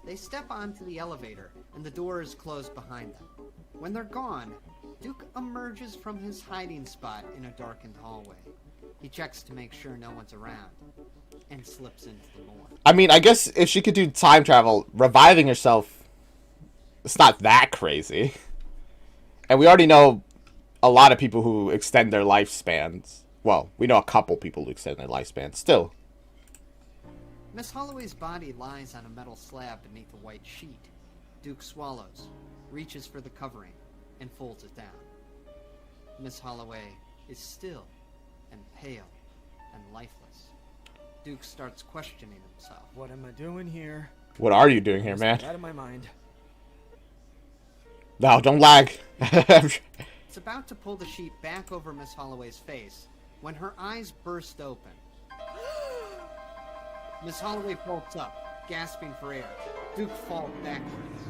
They step onto the elevator, and the door is closed behind them. When they're gone, Duke emerges from his hiding spot in a darkened hallway. He checks to make sure no one's around, and slips into the morgue. I mean, I guess if she could do time travel, reviving herself, it's not that crazy. And we already know a lot of people who extend their lifespans. Well, we know a couple people who extend their lifespans. Still. Miss Holloway's body lies on a metal slab beneath a white sheet. Duke swallows, reaches for the covering, and folds it down. Miss Holloway is still and pale and lifeless. Duke starts questioning himself. What am I doing here? What are you doing here, man? Out of my mind. No, don't lag. It's about to pull the sheet back over Miss Holloway's face when her eyes burst open. Miss Holloway bolts up, gasping for air. Duke falls backwards.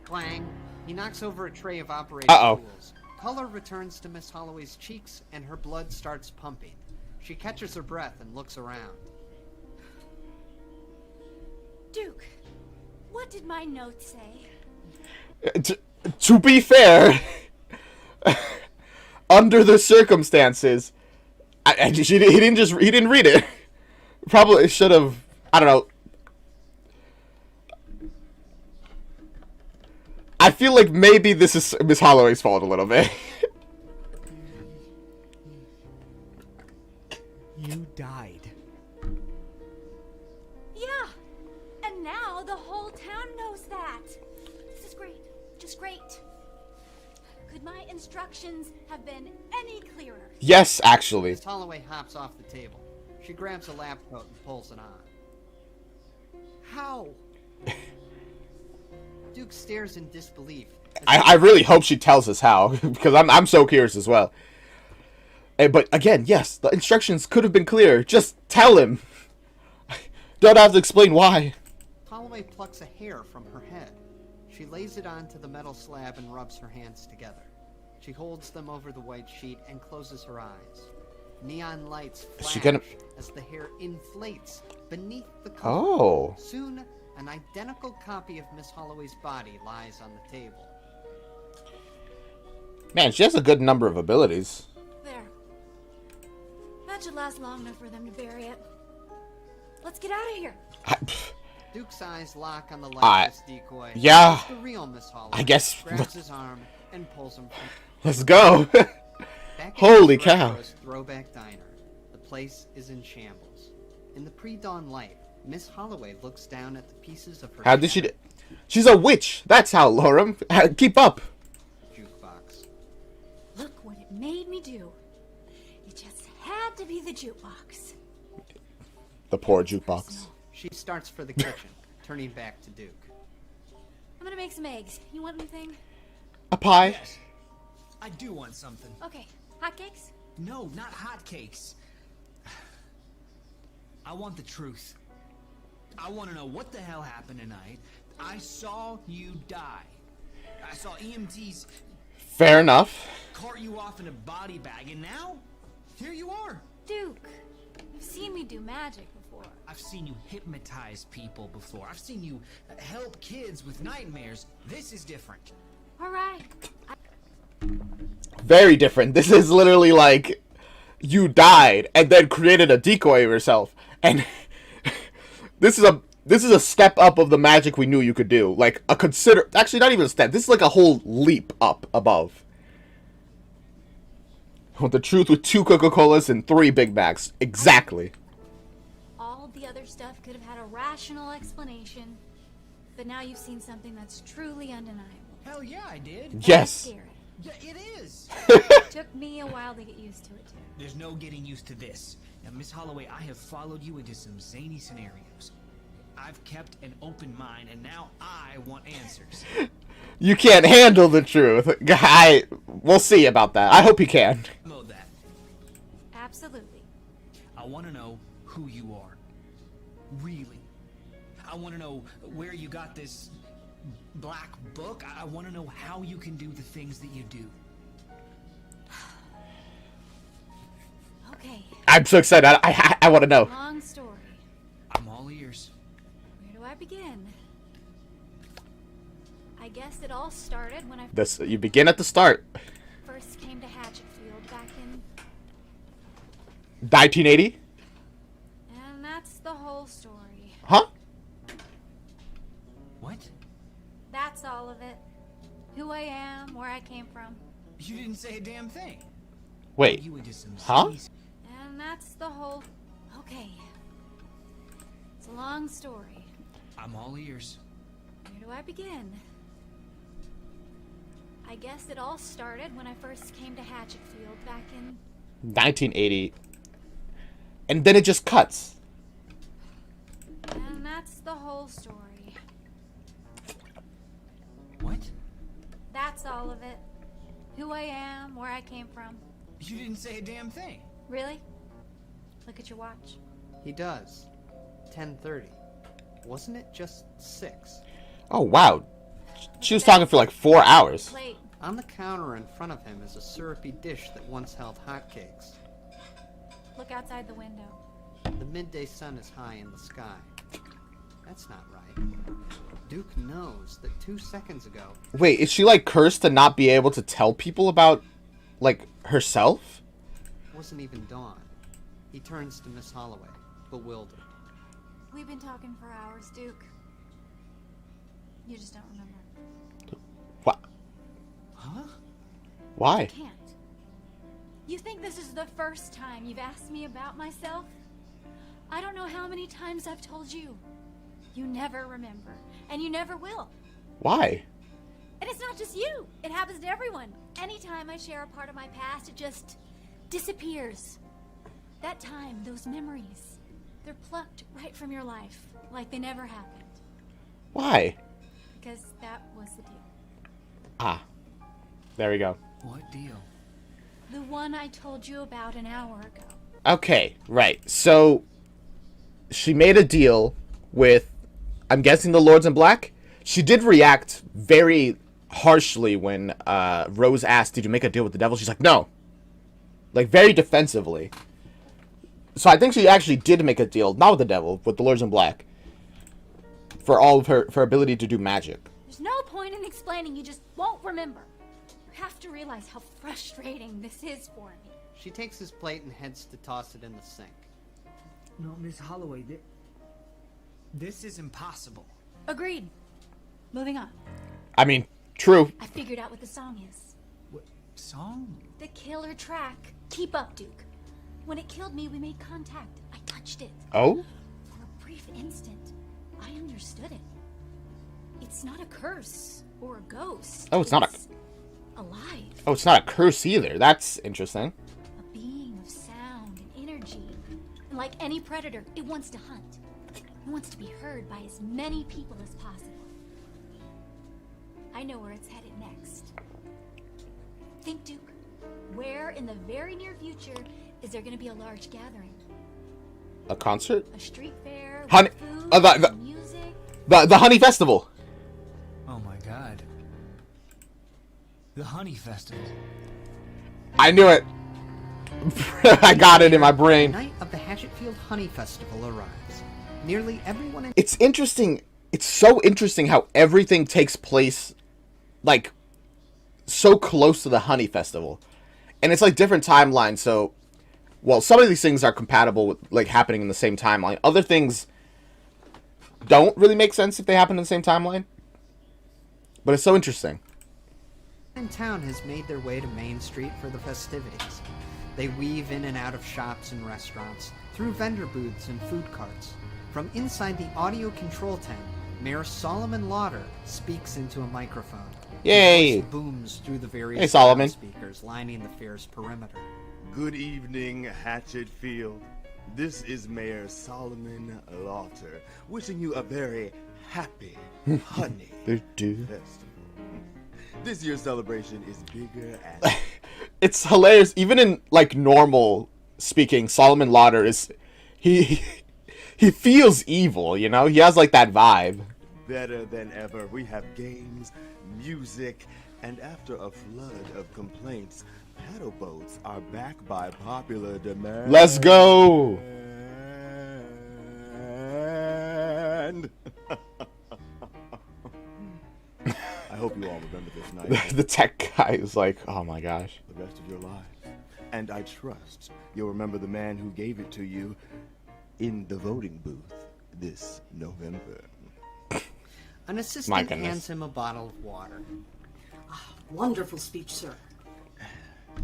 Clang. He knocks over a tray of operating tools. Color returns to Miss Holloway's cheeks, and her blood starts pumping. She catches her breath and looks around. Duke, what did my note say? To be fair, under the circumstances, he didn't read it. Probably should have. I don't know. I feel like maybe this is Miss Holloway's fault a little bit. You died. Yeah, and now the whole town knows that. This is great, just great. Could my instructions have been any clearer? Yes, actually. Miss Holloway hops off the table. She grabs a lab coat and pulls it on. How? Duke stares in disbelief. I really hope she tells us how, because I'm so curious as well. But again, yes, the instructions could have been clearer. Just tell him. Don't have to explain why. Holloway plucks a hair from her head. She lays it onto the metal slab and rubs her hands together. She holds them over the white sheet and closes her eyes. Neon lights flash as the hair inflates beneath the cover. Oh. Soon, an identical copy of Miss Holloway's body lies on the table. Man, she has a good number of abilities. There. That should last long enough for them to bury it. Let's get out of here. Duke's eyes lock on the lifeless decoy. Yeah. The real Miss Holloway I guess. Grabs his arm and pulls him from... Let's go. Back at Holy Miss cow. Retro's throwback diner, the place is in shambles. In the pre-dawn light, Miss Holloway looks down at the pieces of her How did she... She's a witch. That's how, Lorem. Keep up. jukebox. Look what it made me do. It just had to be the jukebox. The poor jukebox. She starts for the kitchen, turning back to Duke. I'm gonna make some eggs. You want anything? A pie. Yes. I do want something. Okay, hotcakes? No, not hotcakes. I want the truth. I want to know what the hell happened tonight. I saw you die. I saw EMTs Fair enough. cart you off in a body bag, and now here you are. Duke, you've seen me do magic before. I've seen you hypnotize people before. I've seen you help kids with nightmares. This is different. All right. Very different. This is literally like you died and then created a decoy of yourself. And this is a step up of the magic we knew you could do. Like actually not even a step. This is like a whole leap up above. Want the truth with 2 Coca-Colas and 3 Big Macs. Exactly. All the other stuff could have had a rational explanation, but now you've seen something that's truly undeniable. Hell yeah, I did. Yes. Scary. Yeah, it is. Took me a while to get used to it too. There's no getting used to this. Now, Miss Holloway, I have followed you into some zany scenarios. I've kept an open mind, and now I want answers. You can't handle the truth. We'll see about that. I hope you can. Know that. Absolutely. I want to know who you are. Really. I want to know where you got this black book. I want to know how you can do the things that you do. Okay. I'm so excited. I want to know. Long story. I'm all ears. Where do I begin? I guess it all started when I You begin at the start. first came to Hatchetfield back in... 1980? And that's the whole story. Huh? What? That's all of it. Who I am, where I came from. You didn't say a damn thing. Wait. You into some Huh? zany And that's the whole... Okay. It's a long story. I'm all ears. Where do I begin? I guess it all started when I first came to Hatchetfield back in... 1980. And then it just cuts. And that's the whole story. What? That's all of it. Who I am, where I came from. You didn't say a damn thing. Really? Look at your watch. He does. 10:30. Wasn't it just 6? Oh, wow. She was talking for like 4 hours. Plate. On the counter in front of him is a syrupy dish that once held hotcakes. Look outside the window. The midday sun is high in the sky. That's not right. Duke knows that 2 seconds ago... Wait, is she like cursed to not be able to tell people about, like, herself? Wasn't even dawn. He turns to Miss Holloway, bewildered. We've been talking for hours, Duke. You just don't remember. What? Huh? Why? Can't. You think this is the first time you've asked me about myself? I don't know how many times I've told you. You never remember, and you never will. Why? And it's not just you. It happens to everyone. Anytime I share a part of my past, it just disappears. That time, those memories, they're plucked right from your life, like they never happened. Why? Because that was the deal. Ah. There we go. What deal? The one I told you about an hour ago. Okay, right. So, she made a deal with, I'm guessing, the Lords in Black? She did react very harshly when Rose asked, did you make a deal with the devil? She's like, no. Like, very defensively. So I think she actually did make a deal, not with the devil, with the Lords in Black. For all of her ability to do magic. There's no point in explaining, you just won't remember. You have to realize how frustrating this is for me. She takes his plate and heads to toss it in the sink. No, Miss Holloway, this is impossible. Agreed. Moving on. I mean, true. I figured out what the song is. song? The killer track. Keep up, Duke. When it killed me, we made contact. I touched it. Oh? For a brief instant, I understood it. It's not a curse or a ghost. Oh, it's not alive. Oh, it's not a curse either. That's interesting. A being of sound and energy. And like any predator, it wants to hunt. It wants to be heard by as many people as possible. I know where it's headed next. Think, Duke. Where in the very near future is there going to be a large gathering? A concert? A street fair? With Honey, food, the music? the Honey Festival. Oh my god. The Honey Festival. I knew it. I got it in my The brain. night of the Hatchetfield Honey Festival arrives. Nearly everyone in It's interesting. It's so interesting how everything takes place, like, so close to the Honey Festival. And it's like different timelines, so... Well, some of these things are compatible with, like, happening in the same timeline. Other things don't really make sense if they happen in the same timeline. But it's so interesting. town has made their way to Main Street for the festivities. They weave in and out of shops and restaurants, through vendor booths and food carts. From inside the audio control tent, Mayor Solomon Lauder speaks into a microphone. Yay! His voice booms through the various Hey, Solomon. speakers lining the fair's perimeter. Good evening, Hatchetfield. This is Mayor Solomon Lauder, wishing you a very happy honey festival. This year's celebration is bigger and... It's hilarious. Even in, like, normal speaking, Solomon Lauder is... He feels evil, you know? He has, like, that vibe. better than ever. We have games, music, and after a flood of complaints, paddle boats are back by popular demand. Let's go! And I hope you all remember this night. The tech guy is like, oh my gosh. The rest of your lives. And I trust you'll remember the man who gave it to you in the voting booth this November. An My assistant goodness. hands him a bottle of water. Wonderful speech, sir.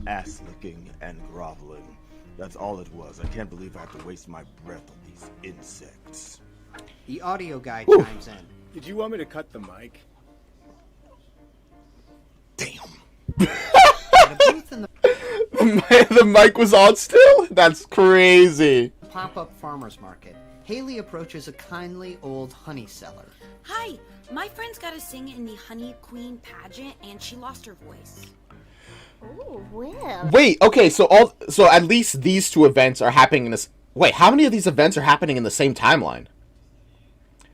Ass licking and groveling. That's all it was. I can't believe I have to waste my breath on these insects. The audio guy Whew. chimes in. Did you want me to cut the mic? At a booth in the The mic was on still? That's crazy. pop-up farmer's market, Haley approaches a kindly old honey seller. Hi, my friend's got to sing in the Honey Queen pageant, and she lost her voice. Oh, well. Wait, okay, so at least these two events are happening in this. Wait, how many of these events are happening in the same timeline?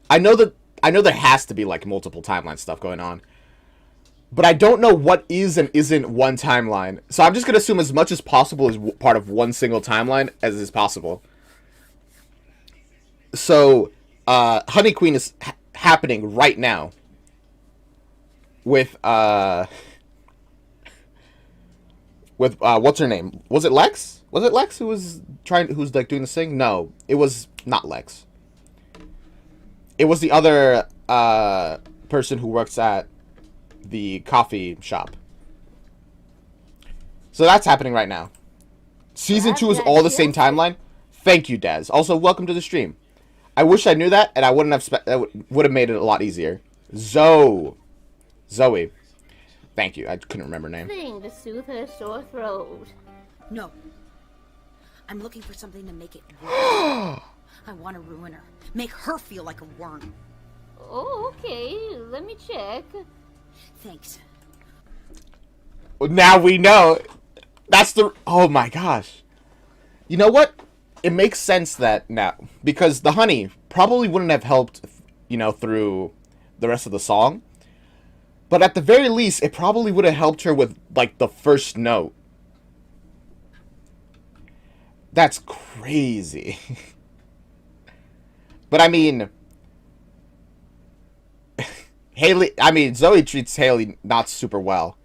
I know there has to be like multiple timeline stuff going on. But I don't know what is and isn't one timeline. So I'm just going to assume as much as possible is part of one single timeline as is possible. So, Honey Queen is happening right now. With what's her name? Was it Lex? Was it Lex who's like doing this thing? No, it was not Lex. It was the other person who works at the coffee shop. So that's happening right now. Season 2 is all the same timeline. Thank you, Dez. Also, welcome to the stream. I wish I knew that, and I wouldn't have that would have made it a lot easier. Zoe. Thank you. I couldn't remember her name. Thing to soothe her sore throat. No. I'm looking for something to make it worse. I want to ruin her. Make her feel like a worm. Oh, okay. Let me check. Thanks. Well, now we know. That's the... Oh my gosh. You know what? It makes sense that now. Because the honey probably wouldn't have helped, you know, through the rest of the song. But at the very least, it probably would have helped her with, like, the first note. That's crazy. But I mean... Zoe treats Haley not super well.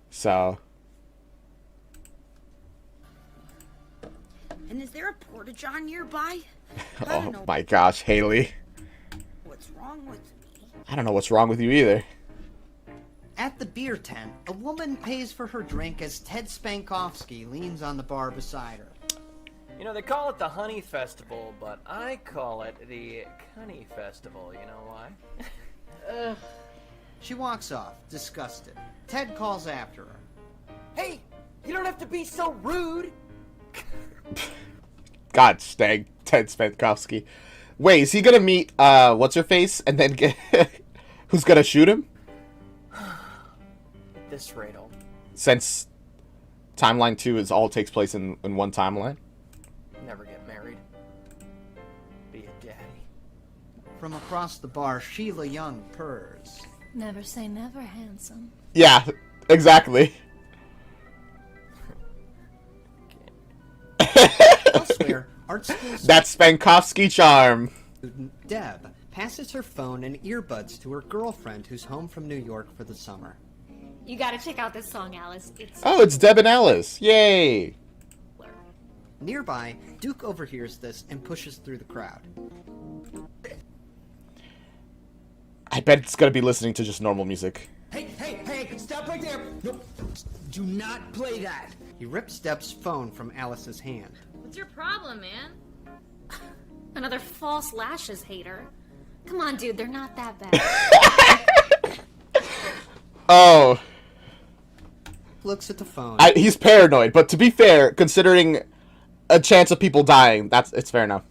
So... And is there a porta-john nearby? I Oh don't know my gosh, Haley. what's wrong with me. I don't know what's wrong with you either. At the beer tent, a woman pays for her drink as Ted Spankowski leans on the bar beside her. You know, they call it the Honey Festival, but I call it the Cunny Festival. You know why? She walks off, disgusted. Ted calls after her. Hey, you don't have to be so rude. God dang, Ted Spankowski. Wait, is he gonna meet what's her face and then get who's gonna shoot him? At this rate, I'll Since timeline 2 is all takes place in one timeline. never get married. Be a daddy. From across the bar, Sheila Young purrs. Never say never, handsome. Yeah, exactly. Elsewhere, art school That's Spankowski charm. student Deb passes her phone and earbuds to her girlfriend who's home from New York for the summer. You gotta check out this song, Alice. It's Oh, it's Deb and Alice. Yay. Nearby, Duke overhears this and pushes through the crowd. I bet it's gonna be listening to just normal music. Hey, stop right there. No, do not play that. He rips Deb's phone from Alice's hand. What's your problem, man? Another false lashes hater. Come on, dude, they're not that bad. Oh. Looks at the phone. He's paranoid, but to be fair, considering a chance of people dying, it's fair enough.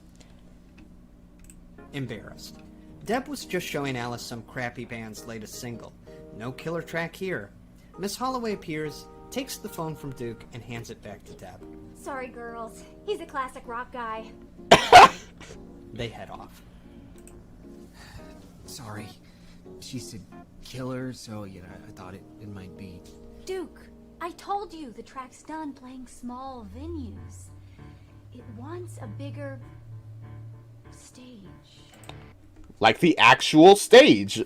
Embarrassed. Deb was just showing Alice some crappy band's latest single. No killer track here. Miss Holloway appears, takes the phone from Duke, and hands it back to Deb. Sorry, girls. He's a classic rock guy. They head off. Sorry. She said killer, so, I thought it might be. Duke, I told you the track's done playing small venues. It wants a bigger stage. Like the actual stage.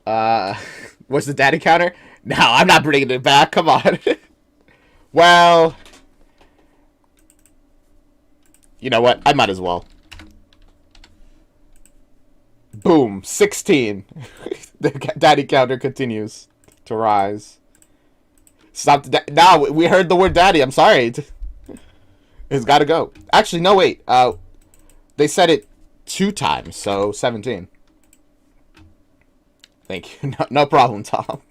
What's the daddy counter? No, I'm not bringing it back. Come on. Well, you know what? I might as well. Boom. 16. The daddy counter continues to rise. Stop the now, we heard the word daddy. I'm sorry. It's got to go. Actually, no, wait. They said it 2 times, so 17. Thank you. No problem, Tom.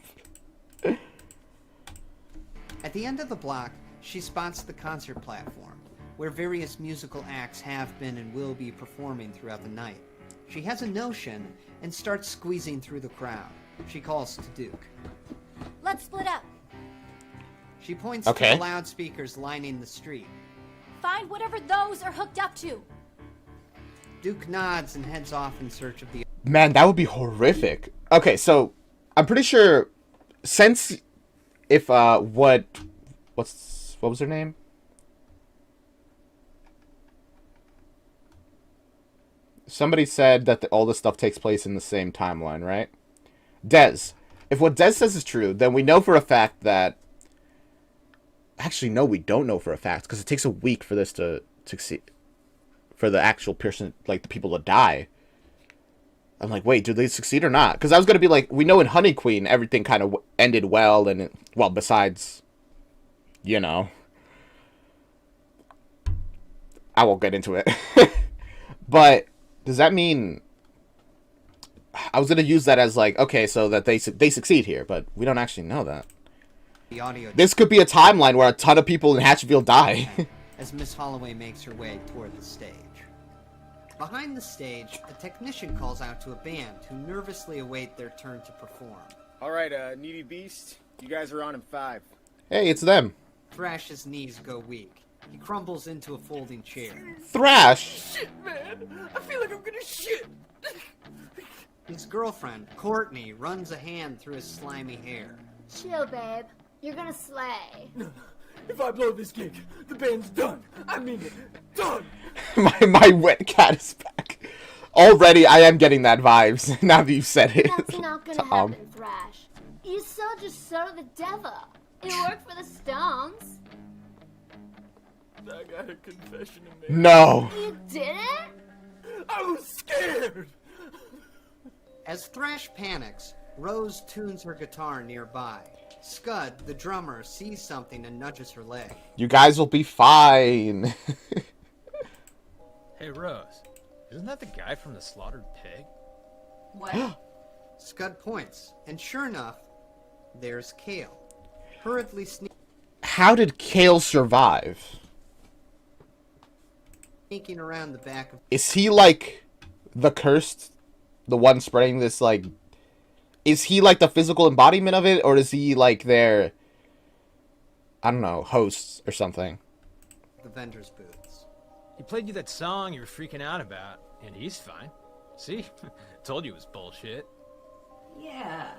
At the end of the block, she spots the concert platform, where various musical acts have been and will be performing throughout the night. She has a notion and starts squeezing through the crowd. She calls to Duke. Let's split up. She points to the loudspeakers lining the street. Find whatever those are hooked up to. Duke nods and heads off in search of the... Man, that would be horrific. Okay, so I'm pretty sure since if what was her name? Somebody said that all this stuff takes place in the same timeline, right? Dez. If what Dez says is true, then we know for a fact that... Actually, no, we don't know for a fact, because it takes a week for this to succeed. For the actual person, like, the people to die. I'm like, wait, do they succeed or not? Because I was going to be like, we know in Honey Queen, everything kind of ended well, and, well, besides, you know. I won't get into it. But... does that mean... I was going to use that as like, okay, so that they succeed here, but we don't actually know that. The audio... This could be a timeline where a ton of people in Hatchville die. as Miss Holloway makes her way toward the stage. Behind the stage, a technician calls out to a band who nervously await their turn to perform. Alright, Needy Beast, you guys are on in 5. Hey, it's them. Thrash's knees go weak. He crumbles into a folding chair. Thrash! Shit, man! I feel like I'm gonna shit! His girlfriend, Courtney, runs a hand through his slimy hair. Chill, babe. You're gonna slay. If I blow this gig, the band's done. I mean it. Done! my wet cat is back. Already, I am getting that vibes, now that you said it. That's not gonna happen, Thrash. You saw just so the devil. It worked for the Stones. I got a confession to make. No. You didn't? I was scared! As Thrash panics, Rose tunes her guitar nearby. Scud, the drummer, sees something and nudges her leg. You guys will be fine. Hey, Rose. Isn't that the guy from the slaughtered pig? What? Scud points, and sure enough, there's Kale. Hurriedly How did Kale survive? sneaking around the back of... Is he like the cursed, the one spreading this, like... Is he like the physical embodiment of it, or is he like their, I don't know, hosts or something? The vendor's booths. He played you that song you were freaking out about, and he's fine. See? Told you it was bullshit. Yeah.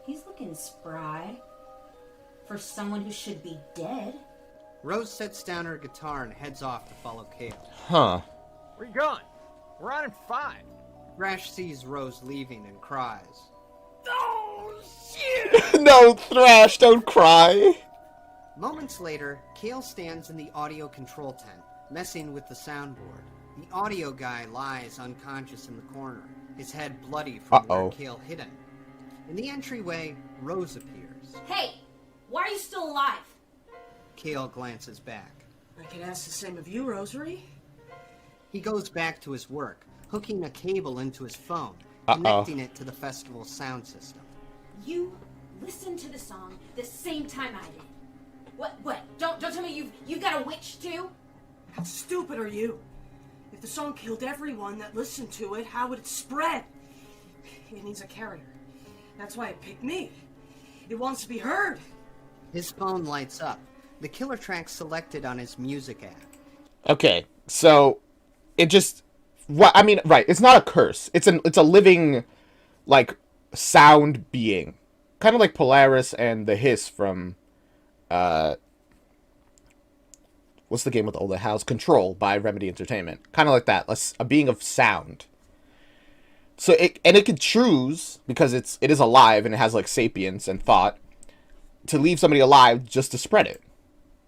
He's looking spry. For someone who should be dead. Rose sets down her guitar and heads off to follow Kale. Huh. Where you going? We're on in 5. Thrash sees Rose leaving and cries. Oh, shit! No, Thrash, don't cry. Moments later, Kale stands in the audio control tent, messing with the soundboard. The audio guy lies unconscious in the corner, his head bloody from where Kale hit him. In the entryway, Rose appears. Hey! Why are you still alive? Kale glances back. I can ask the same of you, Rosary. He goes back to his work, hooking a cable into his phone, connecting it to the festival's sound system. You listened to the song the same time I did. What? Don't tell me you've got a witch too? How stupid are you? If the song killed everyone that listened to it, how would it spread? It needs a carrier. That's why it picked me. It wants to be heard. His phone lights up. The killer track selected on his music app. Okay, so it just right, it's not a curse. It's a living, like, sound being. Kind of like Polaris and the Hiss from what's the game with all the house? Control by Remedy Entertainment. Kind of like that, a being of sound. So it could choose, because it is alive and it has like sapience and thought, to leave somebody alive just to spread it.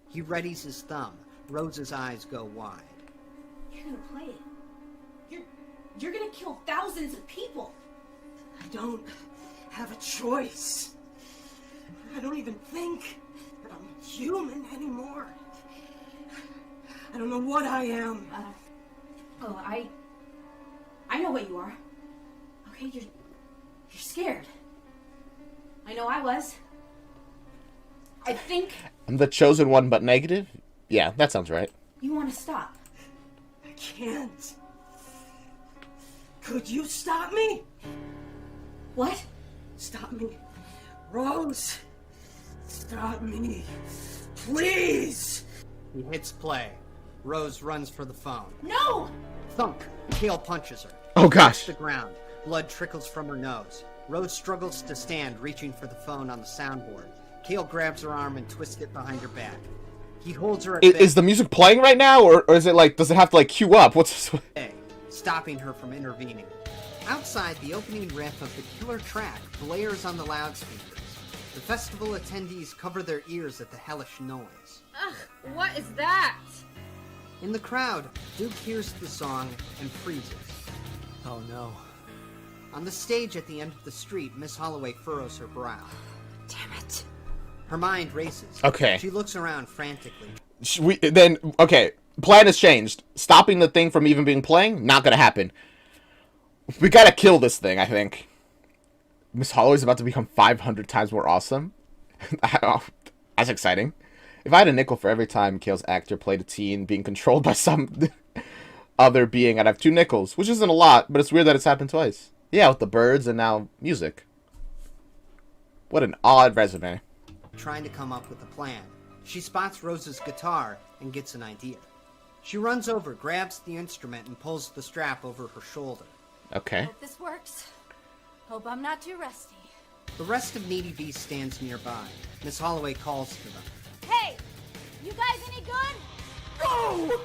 He readies his thumb. Rose's eyes go wide. You're gonna play it. You're gonna kill thousands of people. I don't have a choice. I don't even think that I'm human anymore. I don't know what I am. I know what you are. Okay, you're scared. I know I was. I think I'm the chosen one, but negative? Yeah, that sounds right. you want to stop. I can't. Could you stop me? What? Stop me. Rose. Stop me. Please. He hits play. Rose runs for the phone. No! Thunk! Kale punches her. Oh gosh. Hits the ground. Blood trickles from her nose. Rose struggles to stand, reaching for the phone on the soundboard. Kale grabs her arm and twists it behind her back. He holds her at Is the music playing right now, or is it like, does it have to like queue up? bay, stopping her from intervening. Outside, the opening riff of the killer track blares on the loudspeakers. The festival attendees cover their ears at the hellish noise. Ugh, what is that? In the crowd, Duke hears the song and freezes. Oh no. On the stage at the end of the street, Miss Holloway furrows her brow. Damn it. Her mind races. Okay. She looks around frantically. Okay, plan has changed. Stopping the thing from even being playing, not gonna happen. We gotta kill this thing, I think. Miss Holloway's about to become 500 times more awesome. That's exciting. If I had a nickel for every time Kale's actor played a teen being controlled by some other being, I'd have 2 nickels, which isn't a lot, but it's weird that it's happened twice. Yeah, with the birds and now music. What an odd resume. Trying to come up with a plan. She spots Rose's guitar and gets an idea. She runs over, grabs the instrument, and pulls the strap over her shoulder. Okay. Hope this works. Hope I'm not too rusty. The rest of Needy Beast stands nearby. Miss Holloway calls to them. Hey! You guys any good? Go!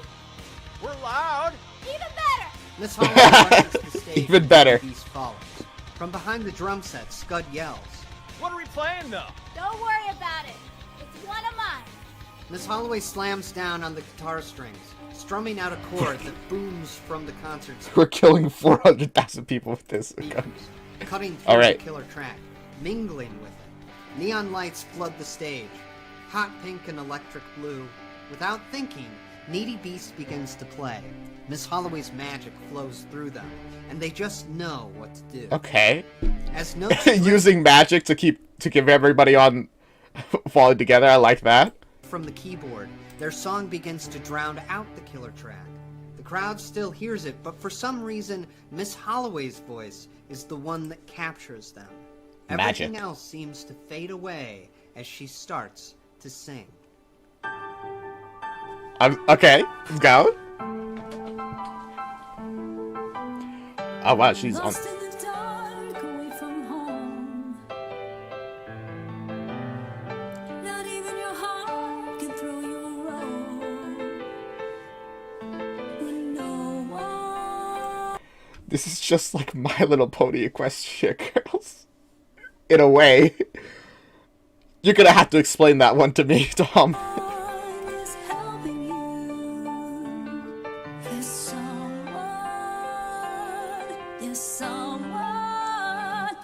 We're loud. Even better! Miss Holloway rushes the stage. Even better. And Beast follows. From behind the drum set, Scud yells. What are we playing though? Don't worry about it. It's one of mine. Miss Holloway slams down on the guitar strings, strumming out a chord that booms from the concert stage. We're killing 400,000 people with this. Cutting through All right. the killer track. mingling with it. Neon lights flood the stage, hot pink and electric blue. Without thinking, Needy Beast begins to play. Miss Holloway's magic flows through them, and they just know what to do. Okay. As notes using magic to keep everybody on falling together. I like that. From the keyboard, their song begins to drown out the killer track. The crowd still hears it, but for some reason, Miss Holloway's voice is the one that captures them. Magic. Everything else seems to fade away as she starts to sing. Okay, let's go. Oh wow, she's on. This is just like My Little Pony Equestria Girls. In a way. You're gonna have to explain that one to me, Tom.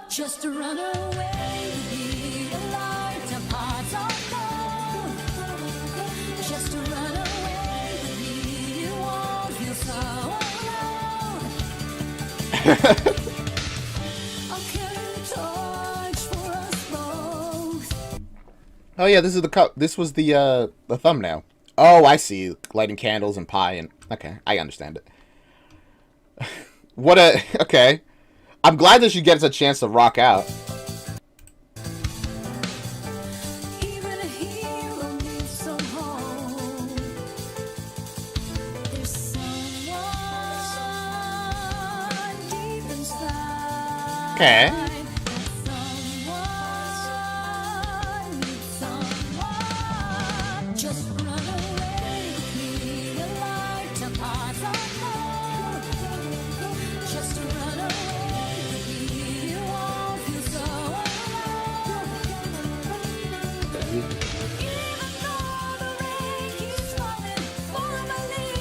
Just to run away with me, a light apart alone. Just to run away with me, you won't feel so alone. I'll carry a torch for us both. Oh yeah, this is this was the thumbnail. Oh, I see. Lighting candles and pie and okay, I understand it. Okay. I'm glad that she gets a chance to rock out. Even a hero needs some hope. There's someone deep inside. Okay. Someone needs someone. Just run away with me, a light apart alone. Just run away.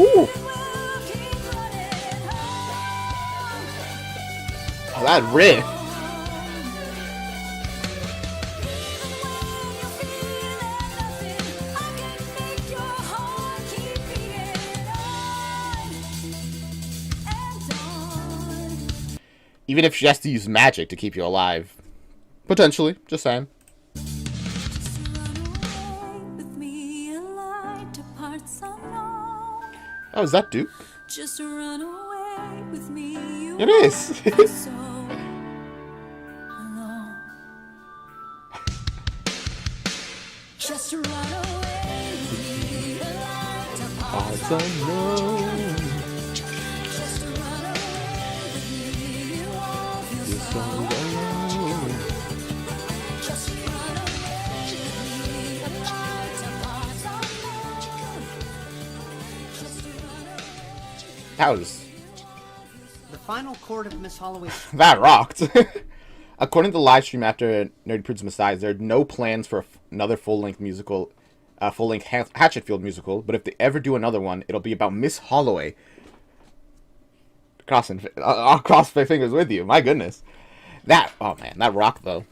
Ooh. Oh, that riff. Even if she has to use magic to keep you alive. Potentially, just saying. Oh, is that Duke? Just run away with me. It is. So alone. Just run away with me. A light apart alone. Just run away with me. You won't feel so alone. Just run away with me. A light apart alone. Just run away. That was... The final chord of Miss Holloway's... that rocked. According to the live stream after Nerdy Prude's Messiah, there are no plans for another full-length musical, full-length Hatchetfield musical, but if they ever do another one, it'll be about Miss Holloway. I'll cross my fingers with you. My goodness. Oh man, that rocked though.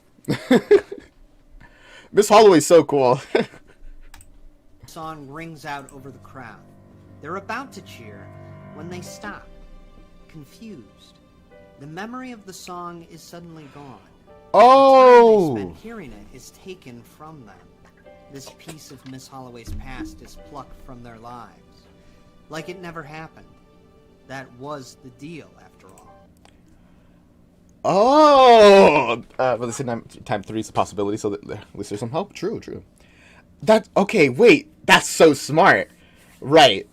Miss Holloway's so cool. Song rings out over the crowd. They're about to cheer when they stop, confused. The memory of the song is suddenly gone. Oh! The time they spent hearing it is taken from them. This piece of Miss Holloway's past is plucked from their lives. Like it never happened. That was the deal, after all. Oh! But the same time 3 is a possibility, so that at least there's some hope. True. Okay, wait. That's so smart. Right.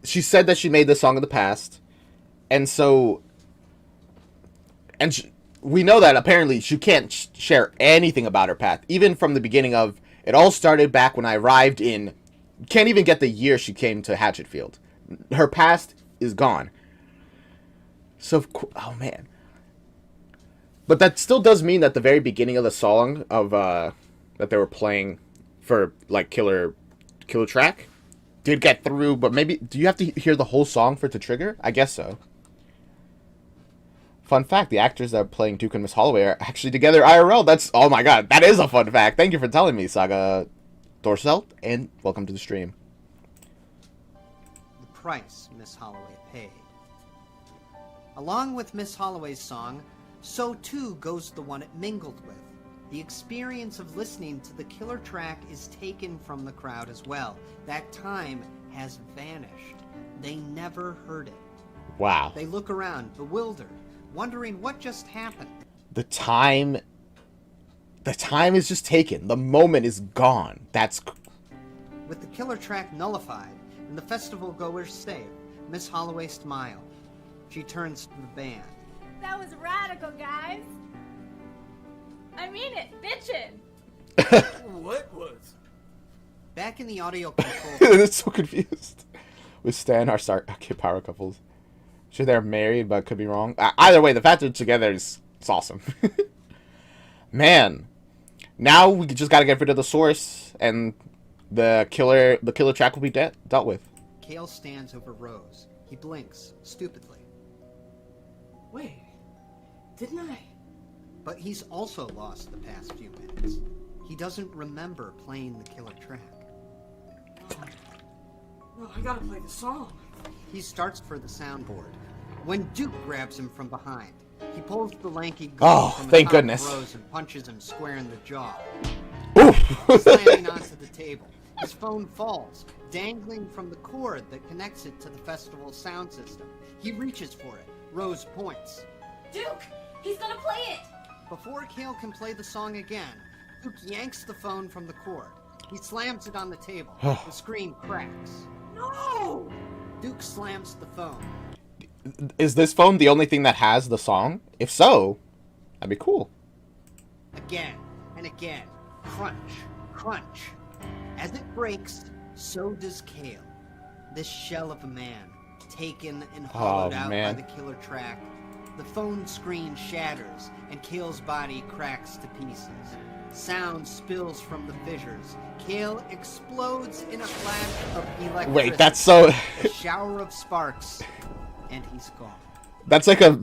She said that she made this song in the past, and so... And we know that apparently she can't share anything about her path, even from the beginning of... It all started back when I arrived in... Can't even get the year she came to Hatchetfield. Her past is gone. So, oh man. But that still does mean that the very beginning of the song of that they were playing for like killer track did get through, but maybe do you have to hear the whole song for it to trigger? I guess so. Fun fact, the actors that are playing Duke and Miss Holloway are actually together IRL. That's, oh my god, that is a fun fact. Thank you for telling me, Saga Dorselt, and welcome to the stream. The price Miss Holloway paid. Along with Miss Holloway's song, so too goes the one it mingled with. The experience of listening to the killer track is taken from the crowd as well. That time has vanished. They never heard it. Wow. They look around, bewildered, wondering what just happened. The time is just taken. The moment is gone. That's... With the killer track nullified and the festival goers safe, Miss Holloway smiled. She turns to the band. That was radical, guys. I mean it, bitchin'. What was? Back in the audio control. It's so confused. With Stan, our StarKid power couples. Sure, they're married, but could be wrong. Either way, the fact that they're together is awesome. Man, now we just gotta get rid of the source, and the killer track will be dealt with. Kale stands over Rose. He blinks stupidly. Wait, didn't I? But he's also lost the past few minutes. He doesn't remember playing the killer track. No, I gotta play the song. He starts for the soundboard, when Duke grabs him from behind. He pulls the lanky girl from thank atop goodness. Rose and punches him square in the jaw. Oof. Slamming onto the table. His phone falls, dangling from the cord that connects it to the festival's sound system. He reaches for it. Rose points. Duke, he's gonna play it. Before Kale can play the song again, Duke yanks the phone from the cord. He slams it on the table. The screen cracks. No! Duke slams the phone. Is this phone the only thing that has the song? If so, that'd be cool. Again and again. Crunch, crunch. As it breaks, so does Kale. This shell of a man, taken and hollowed out by the killer track. The phone screen shatters, and Kale's body cracks to pieces. Sound spills from the fissures. Kale explodes in a flash of electricity. Wait, that's so... A shower of sparks, and he's gone. That's like a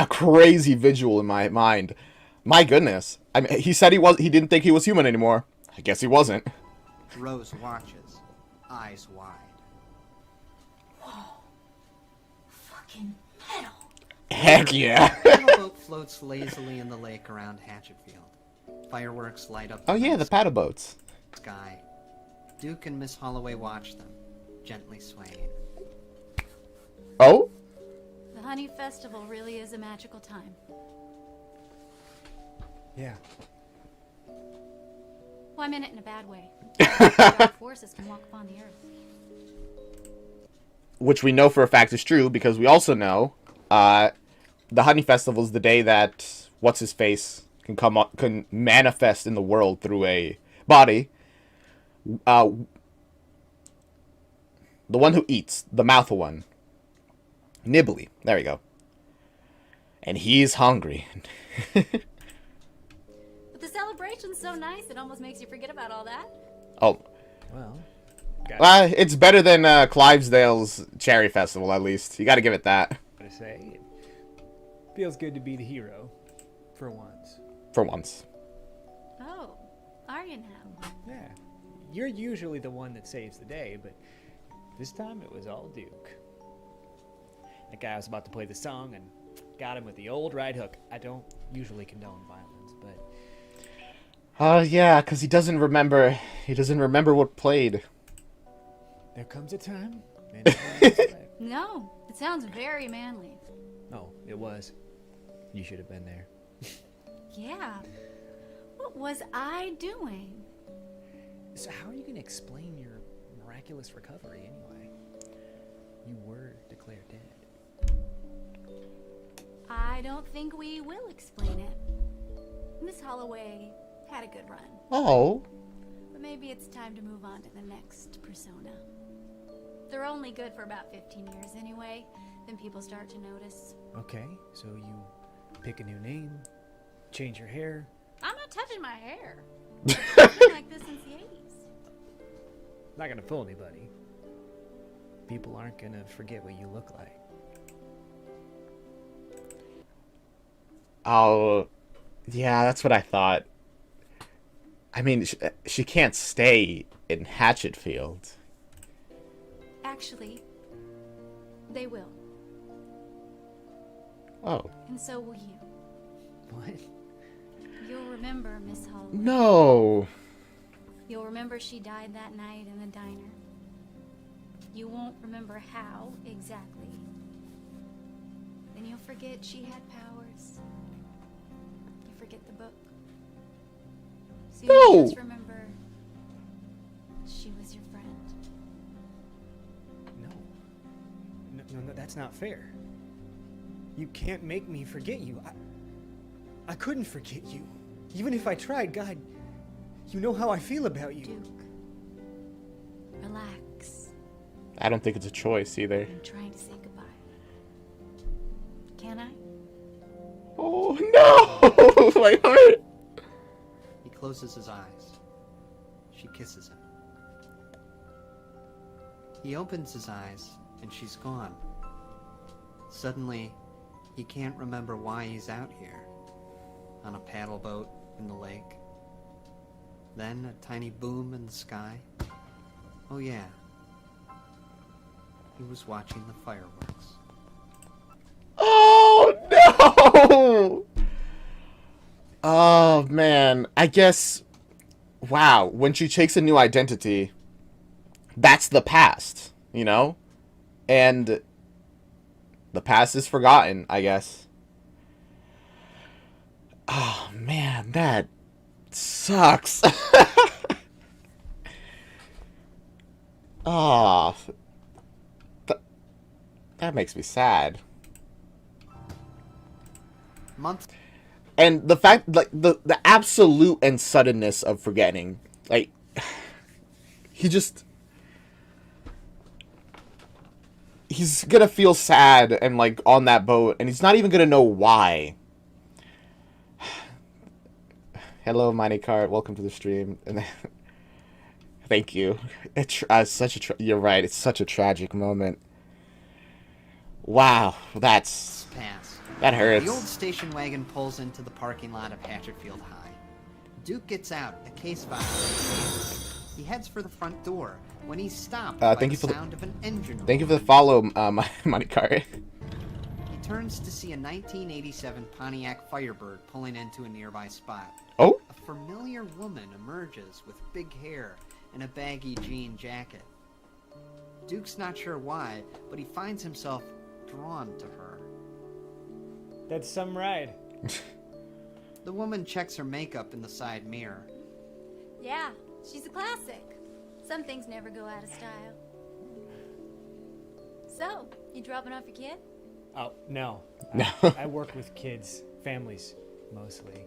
crazy visual in my mind. My goodness. I mean, he said he didn't think he was human anymore. I guess he wasn't. Rose watches, eyes wide. Whoa. Fucking metal. Heck yeah. The boat floats lazily in the lake around Hatchetfield. Fireworks light up. Oh yeah, the paddle boats. Sky. Duke and Miss Holloway watch them, gently swaying. Oh? The Honey Festival really is a magical time. Yeah. Well, I meant it in a bad way. Dark forces can walk upon the earth. Which we know for a fact is true, because we also know the Honey Festival is the day that what's-his-face can manifest in the world through a body. The one who eats, the mouth one. Nibbly. There we go. And he's hungry. But the celebration's so nice, it almost makes you forget about all that. Oh. Well, it's better than Clivesdale's Cherry Festival, at least. You gotta give it that. I say, it feels good to be the hero. For once. For once. Oh, are you now? Yeah. You're usually the one that saves the day, but this time it was all Duke. That guy was about to play the song and got him with the old right hook. I don't usually condone violence, but... yeah, because he doesn't remember what played. There comes a time. No, it sounds very manly. Oh, it was. You should have been there. Yeah. What was I doing? So how are you going to explain your miraculous recovery anyway? You were declared dead. I don't think we will explain it. Miss Holloway had a good run. Oh. But maybe it's time to move on to the next persona. They're only good for about 15 years anyway. Then people start to notice. Okay, so you pick a new name, change your hair. I'm not touching my hair. I've been like this since the 80s. Not gonna fool anybody. People aren't gonna forget what you look like. Oh, yeah, that's what I thought. I mean, she can't stay in Hatchetfield. Actually, they will. Oh. And so will you. What? You'll remember Miss Holloway. No. You'll remember she died that night in the diner. You won't remember how exactly. Then you'll forget she had powers. You forget the book. So you just remember she was your friend. No, that's not fair. You can't make me forget you. I couldn't forget you. Even if I tried, God, you know how I feel about you. Duke, relax. I don't think it's a choice either. I'm trying to say goodbye. Can I? Oh, no! My heart! He closes his eyes. She kisses him. He opens his eyes, and she's gone. Suddenly, he can't remember why he's out here. On a paddle boat in the lake. Then a tiny boom in the sky. Oh yeah. He was watching the fireworks. Oh, no! Oh, man. I guess... Wow. When she takes a new identity, that's the past, you know? And the past is forgotten, I guess. Oh, man. That sucks. Oh... That makes me sad. Months. And the fact, like, the absolute and suddenness of forgetting. Like, he's gonna feel sad and, like, on that boat, and he's not even gonna know why. Hello, Miney Cart. Welcome to the stream. And thank you. It's you're right. It's such a tragic moment. Wow, that hurts. The old station wagon pulls into the parking lot of Hatchetfield High. Duke gets out, a case file. He heads for the front door when he's stopped by the sound of an engine. Thank you for the follow, Money Cart. He turns to see a 1987 Pontiac Firebird pulling into a nearby spot. Oh? A familiar woman emerges with big hair and a baggy jean jacket. Duke's not sure why, but he finds himself drawn to her. That's some ride. The woman checks her makeup in the side mirror. Yeah, she's a classic. Some things never go out of style. So, you dropping off your kid? Oh, no. I work with kids, families, mostly.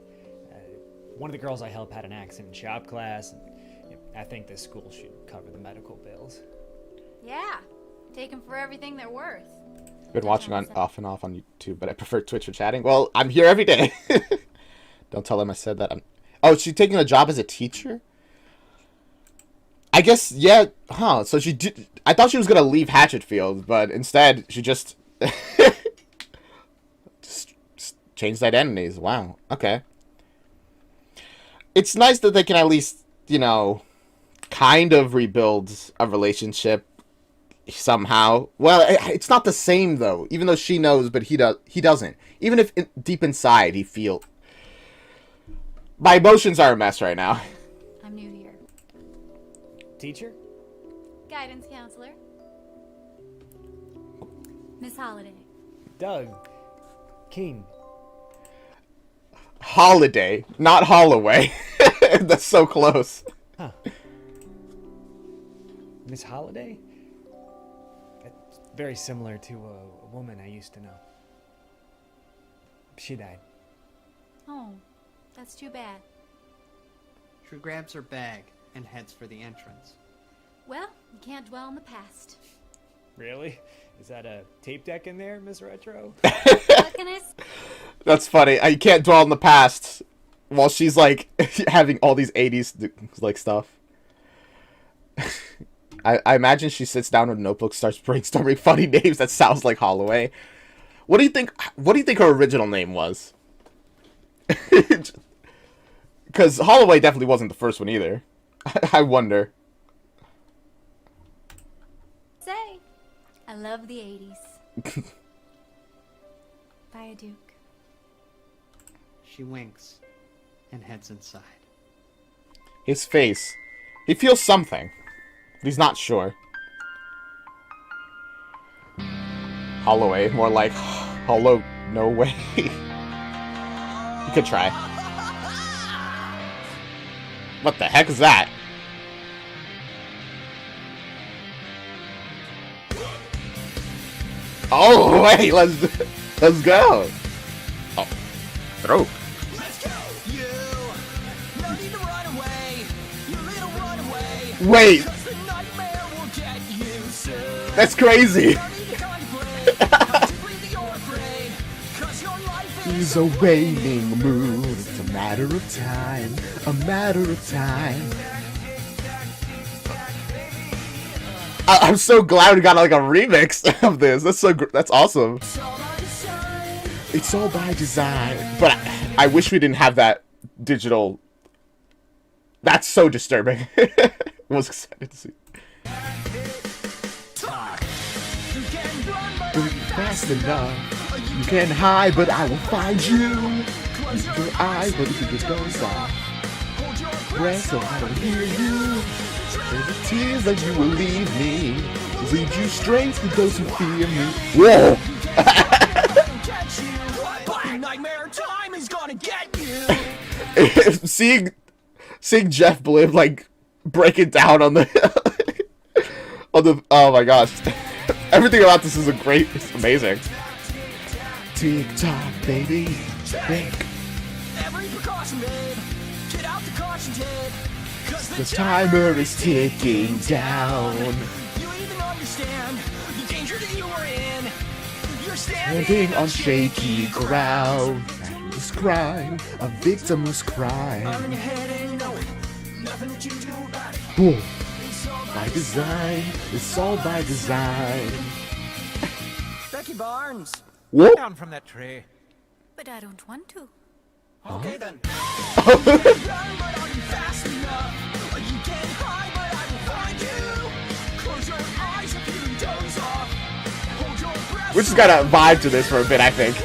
One of the girls I help had an accident in shop class. And, I think this school should cover the medical bills. Yeah, take them for everything they're worth. Been watching on off and off on YouTube, but I prefer Twitch for chatting. Well, I'm here every day. Don't tell them I said that. Oh, she's taking a job as a teacher? I guess, yeah, huh. So she did. I thought she was going to leave Hatchetfield, but instead she just changed identities. Wow. Okay. It's nice that they can at least, you know, kind of rebuild a relationship somehow. Well, it's not the same though. Even though she knows, but he doesn't. Even if deep inside he feel. My emotions are a mess right now. I'm new here. Teacher? Guidance counselor. Miss Holiday. Doug. King. Holiday, not Holloway. That's so close. Huh. Miss Holiday? That's very similar to a woman I used to know. She died. Oh, that's too bad. She grabs her bag and heads for the entrance. Well, you can't dwell on the past. Really? Is that a tape deck in there, Miss Retro? What can I say? That's funny. I can't dwell on the past while she's like having all these 80s like stuff. I imagine she sits down with a notebook, starts brainstorming funny names that sounds like Holloway. What do you think her original name was? Because Holloway definitely wasn't the first one either. I wonder. Say, I love the 80s. Bye, Duke. She winks and heads inside. His face. He feels something. But he's not sure. Holloway. More like Hollow. No way. You could try. What the heck is that? Oh, wait, let's go. Oh, throw. Wait. That's crazy. He's a waning mood. It's a matter of time. A matter of time. I'm so glad we got like a remix of this. That's awesome. It's all by design. But I wish we didn't have that digital. That's so disturbing. I was excited to see. Fast enough. You can hide, but I will find you. Use your eye, but if it goes off. Breath, so I don't hear you. There's the tears that you will leave me. Lead you straight to those who fear me. Whoa! Nightmare time is gonna get you. seeing Jeff Blibb like break it down on the oh my gosh. Everything about this is it's amazing. Tick tock, baby. Think. Every precaution, babe. Get out the caution tape. The timer is ticking down. You even understand the danger that you are in. You're Standing on shaky ground. This crime, a victimless crime. I'm in your head and you know it. Nothing that you do about it. Boom. By design, it's all by design. Becky Barnes. Whoop. Down from that tree. But I don't want to. Okay then. Run, but are you fast enough? You can't hide, but I will find you. Close your eyes if you doze off. Hold your breath. We just gotta vibe to this for a bit, I think.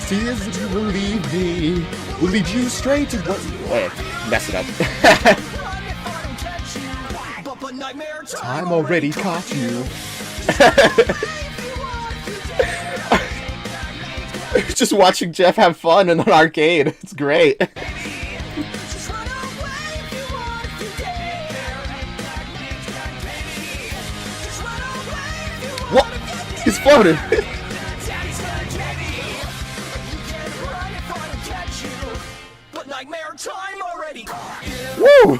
Tears that you will leave me will lead you straight to what. Wait, mess it up. Time already caught you. Just watching Jeff have fun in an arcade. It's great. What? He's floating. Woo!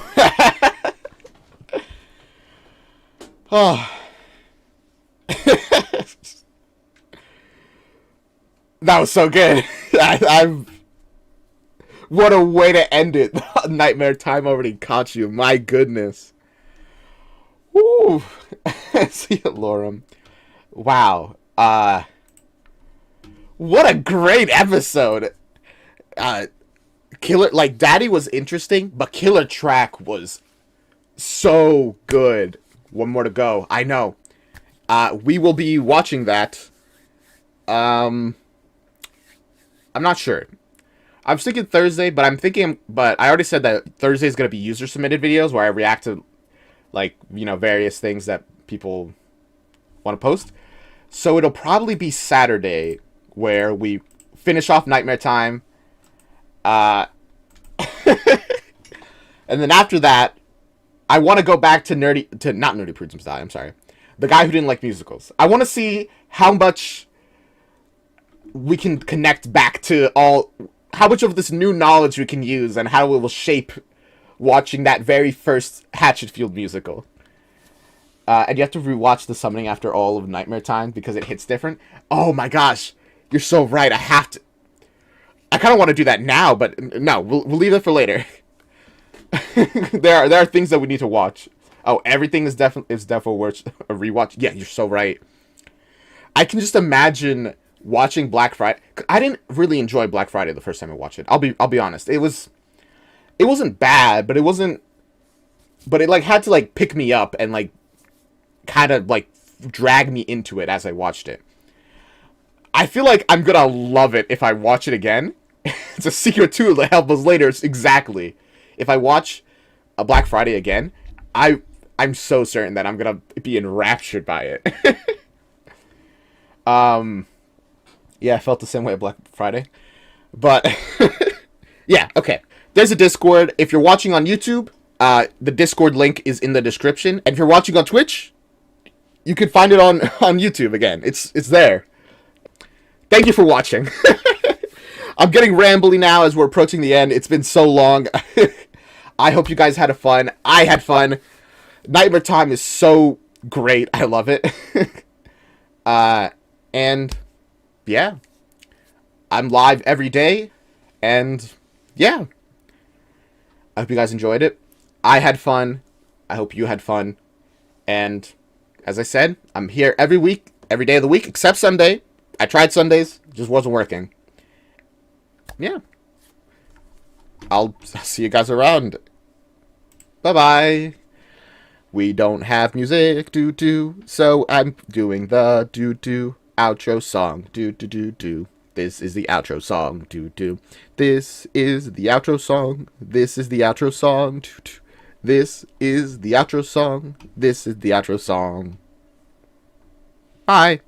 Oh. That was so good. What a way to end it. Nightmare time already caught you. My goodness. Woo. See you, Lorem. Wow. What a great episode. Killer, like, Daddy was interesting, but Killer Track was so good. One more to go. I know. We will be watching that. I'm not sure. I was thinking Thursday, but I already said that Thursday is going to be user submitted videos where I react to, like, you know, various things that people want to post. So it'll probably be Saturday where we finish off Nightmare Time. And then after that, I want to go back to not Nerdy Prudes Die, I'm sorry. The guy who didn't like musicals. I want to see how much we can connect back to how much of this new knowledge we can use and how it will shape watching that very first Hatchetfield musical. And you have to rewatch The Summoning after all of Nightmare Time because it hits different. Oh my gosh, you're so right. I have to. I kind of want to do that now, but no, we'll leave it for later. there are things that we need to watch. Oh, everything is definitely worth a rewatch. Yeah, you're so right. I can just imagine watching Black Friday. I didn't really enjoy Black Friday the first time I watched it. I'll be honest. It wasn't bad, but it wasn't. But it like had to like pick me up and like kind of like drag me into it as I watched it. I feel like I'm gonna love it if I watch it again. It's a secret too. The help us later. It's exactly. If I watch a Black Friday again, I'm so certain that I'm gonna be enraptured by it. Yeah, I felt the same way at Black Friday. But yeah, okay. There's a Discord. If you're watching on YouTube, the Discord link is in the description. And if you're watching on Twitch, you can find it on YouTube again. It's there. Thank you for watching. I'm getting rambly now as we're approaching the end. It's been so long. I hope you guys had fun. I had fun. Nightmare Time is so great. I love it. And yeah, I'm live every day. And yeah, I hope you guys enjoyed it. I had fun. I hope you had fun. And as I said, I'm here every week, every day of the week, except Sunday. I tried Sundays, just wasn't working. Yeah. I'll see you guys around. Bye-bye. We don't have music, do-do, so I'm doing the do-do outro song, do-do-do-do. This is the outro song, do-do. This is the outro song. This is the outro song, do-do. This is the outro song. This is the outro song. Bye.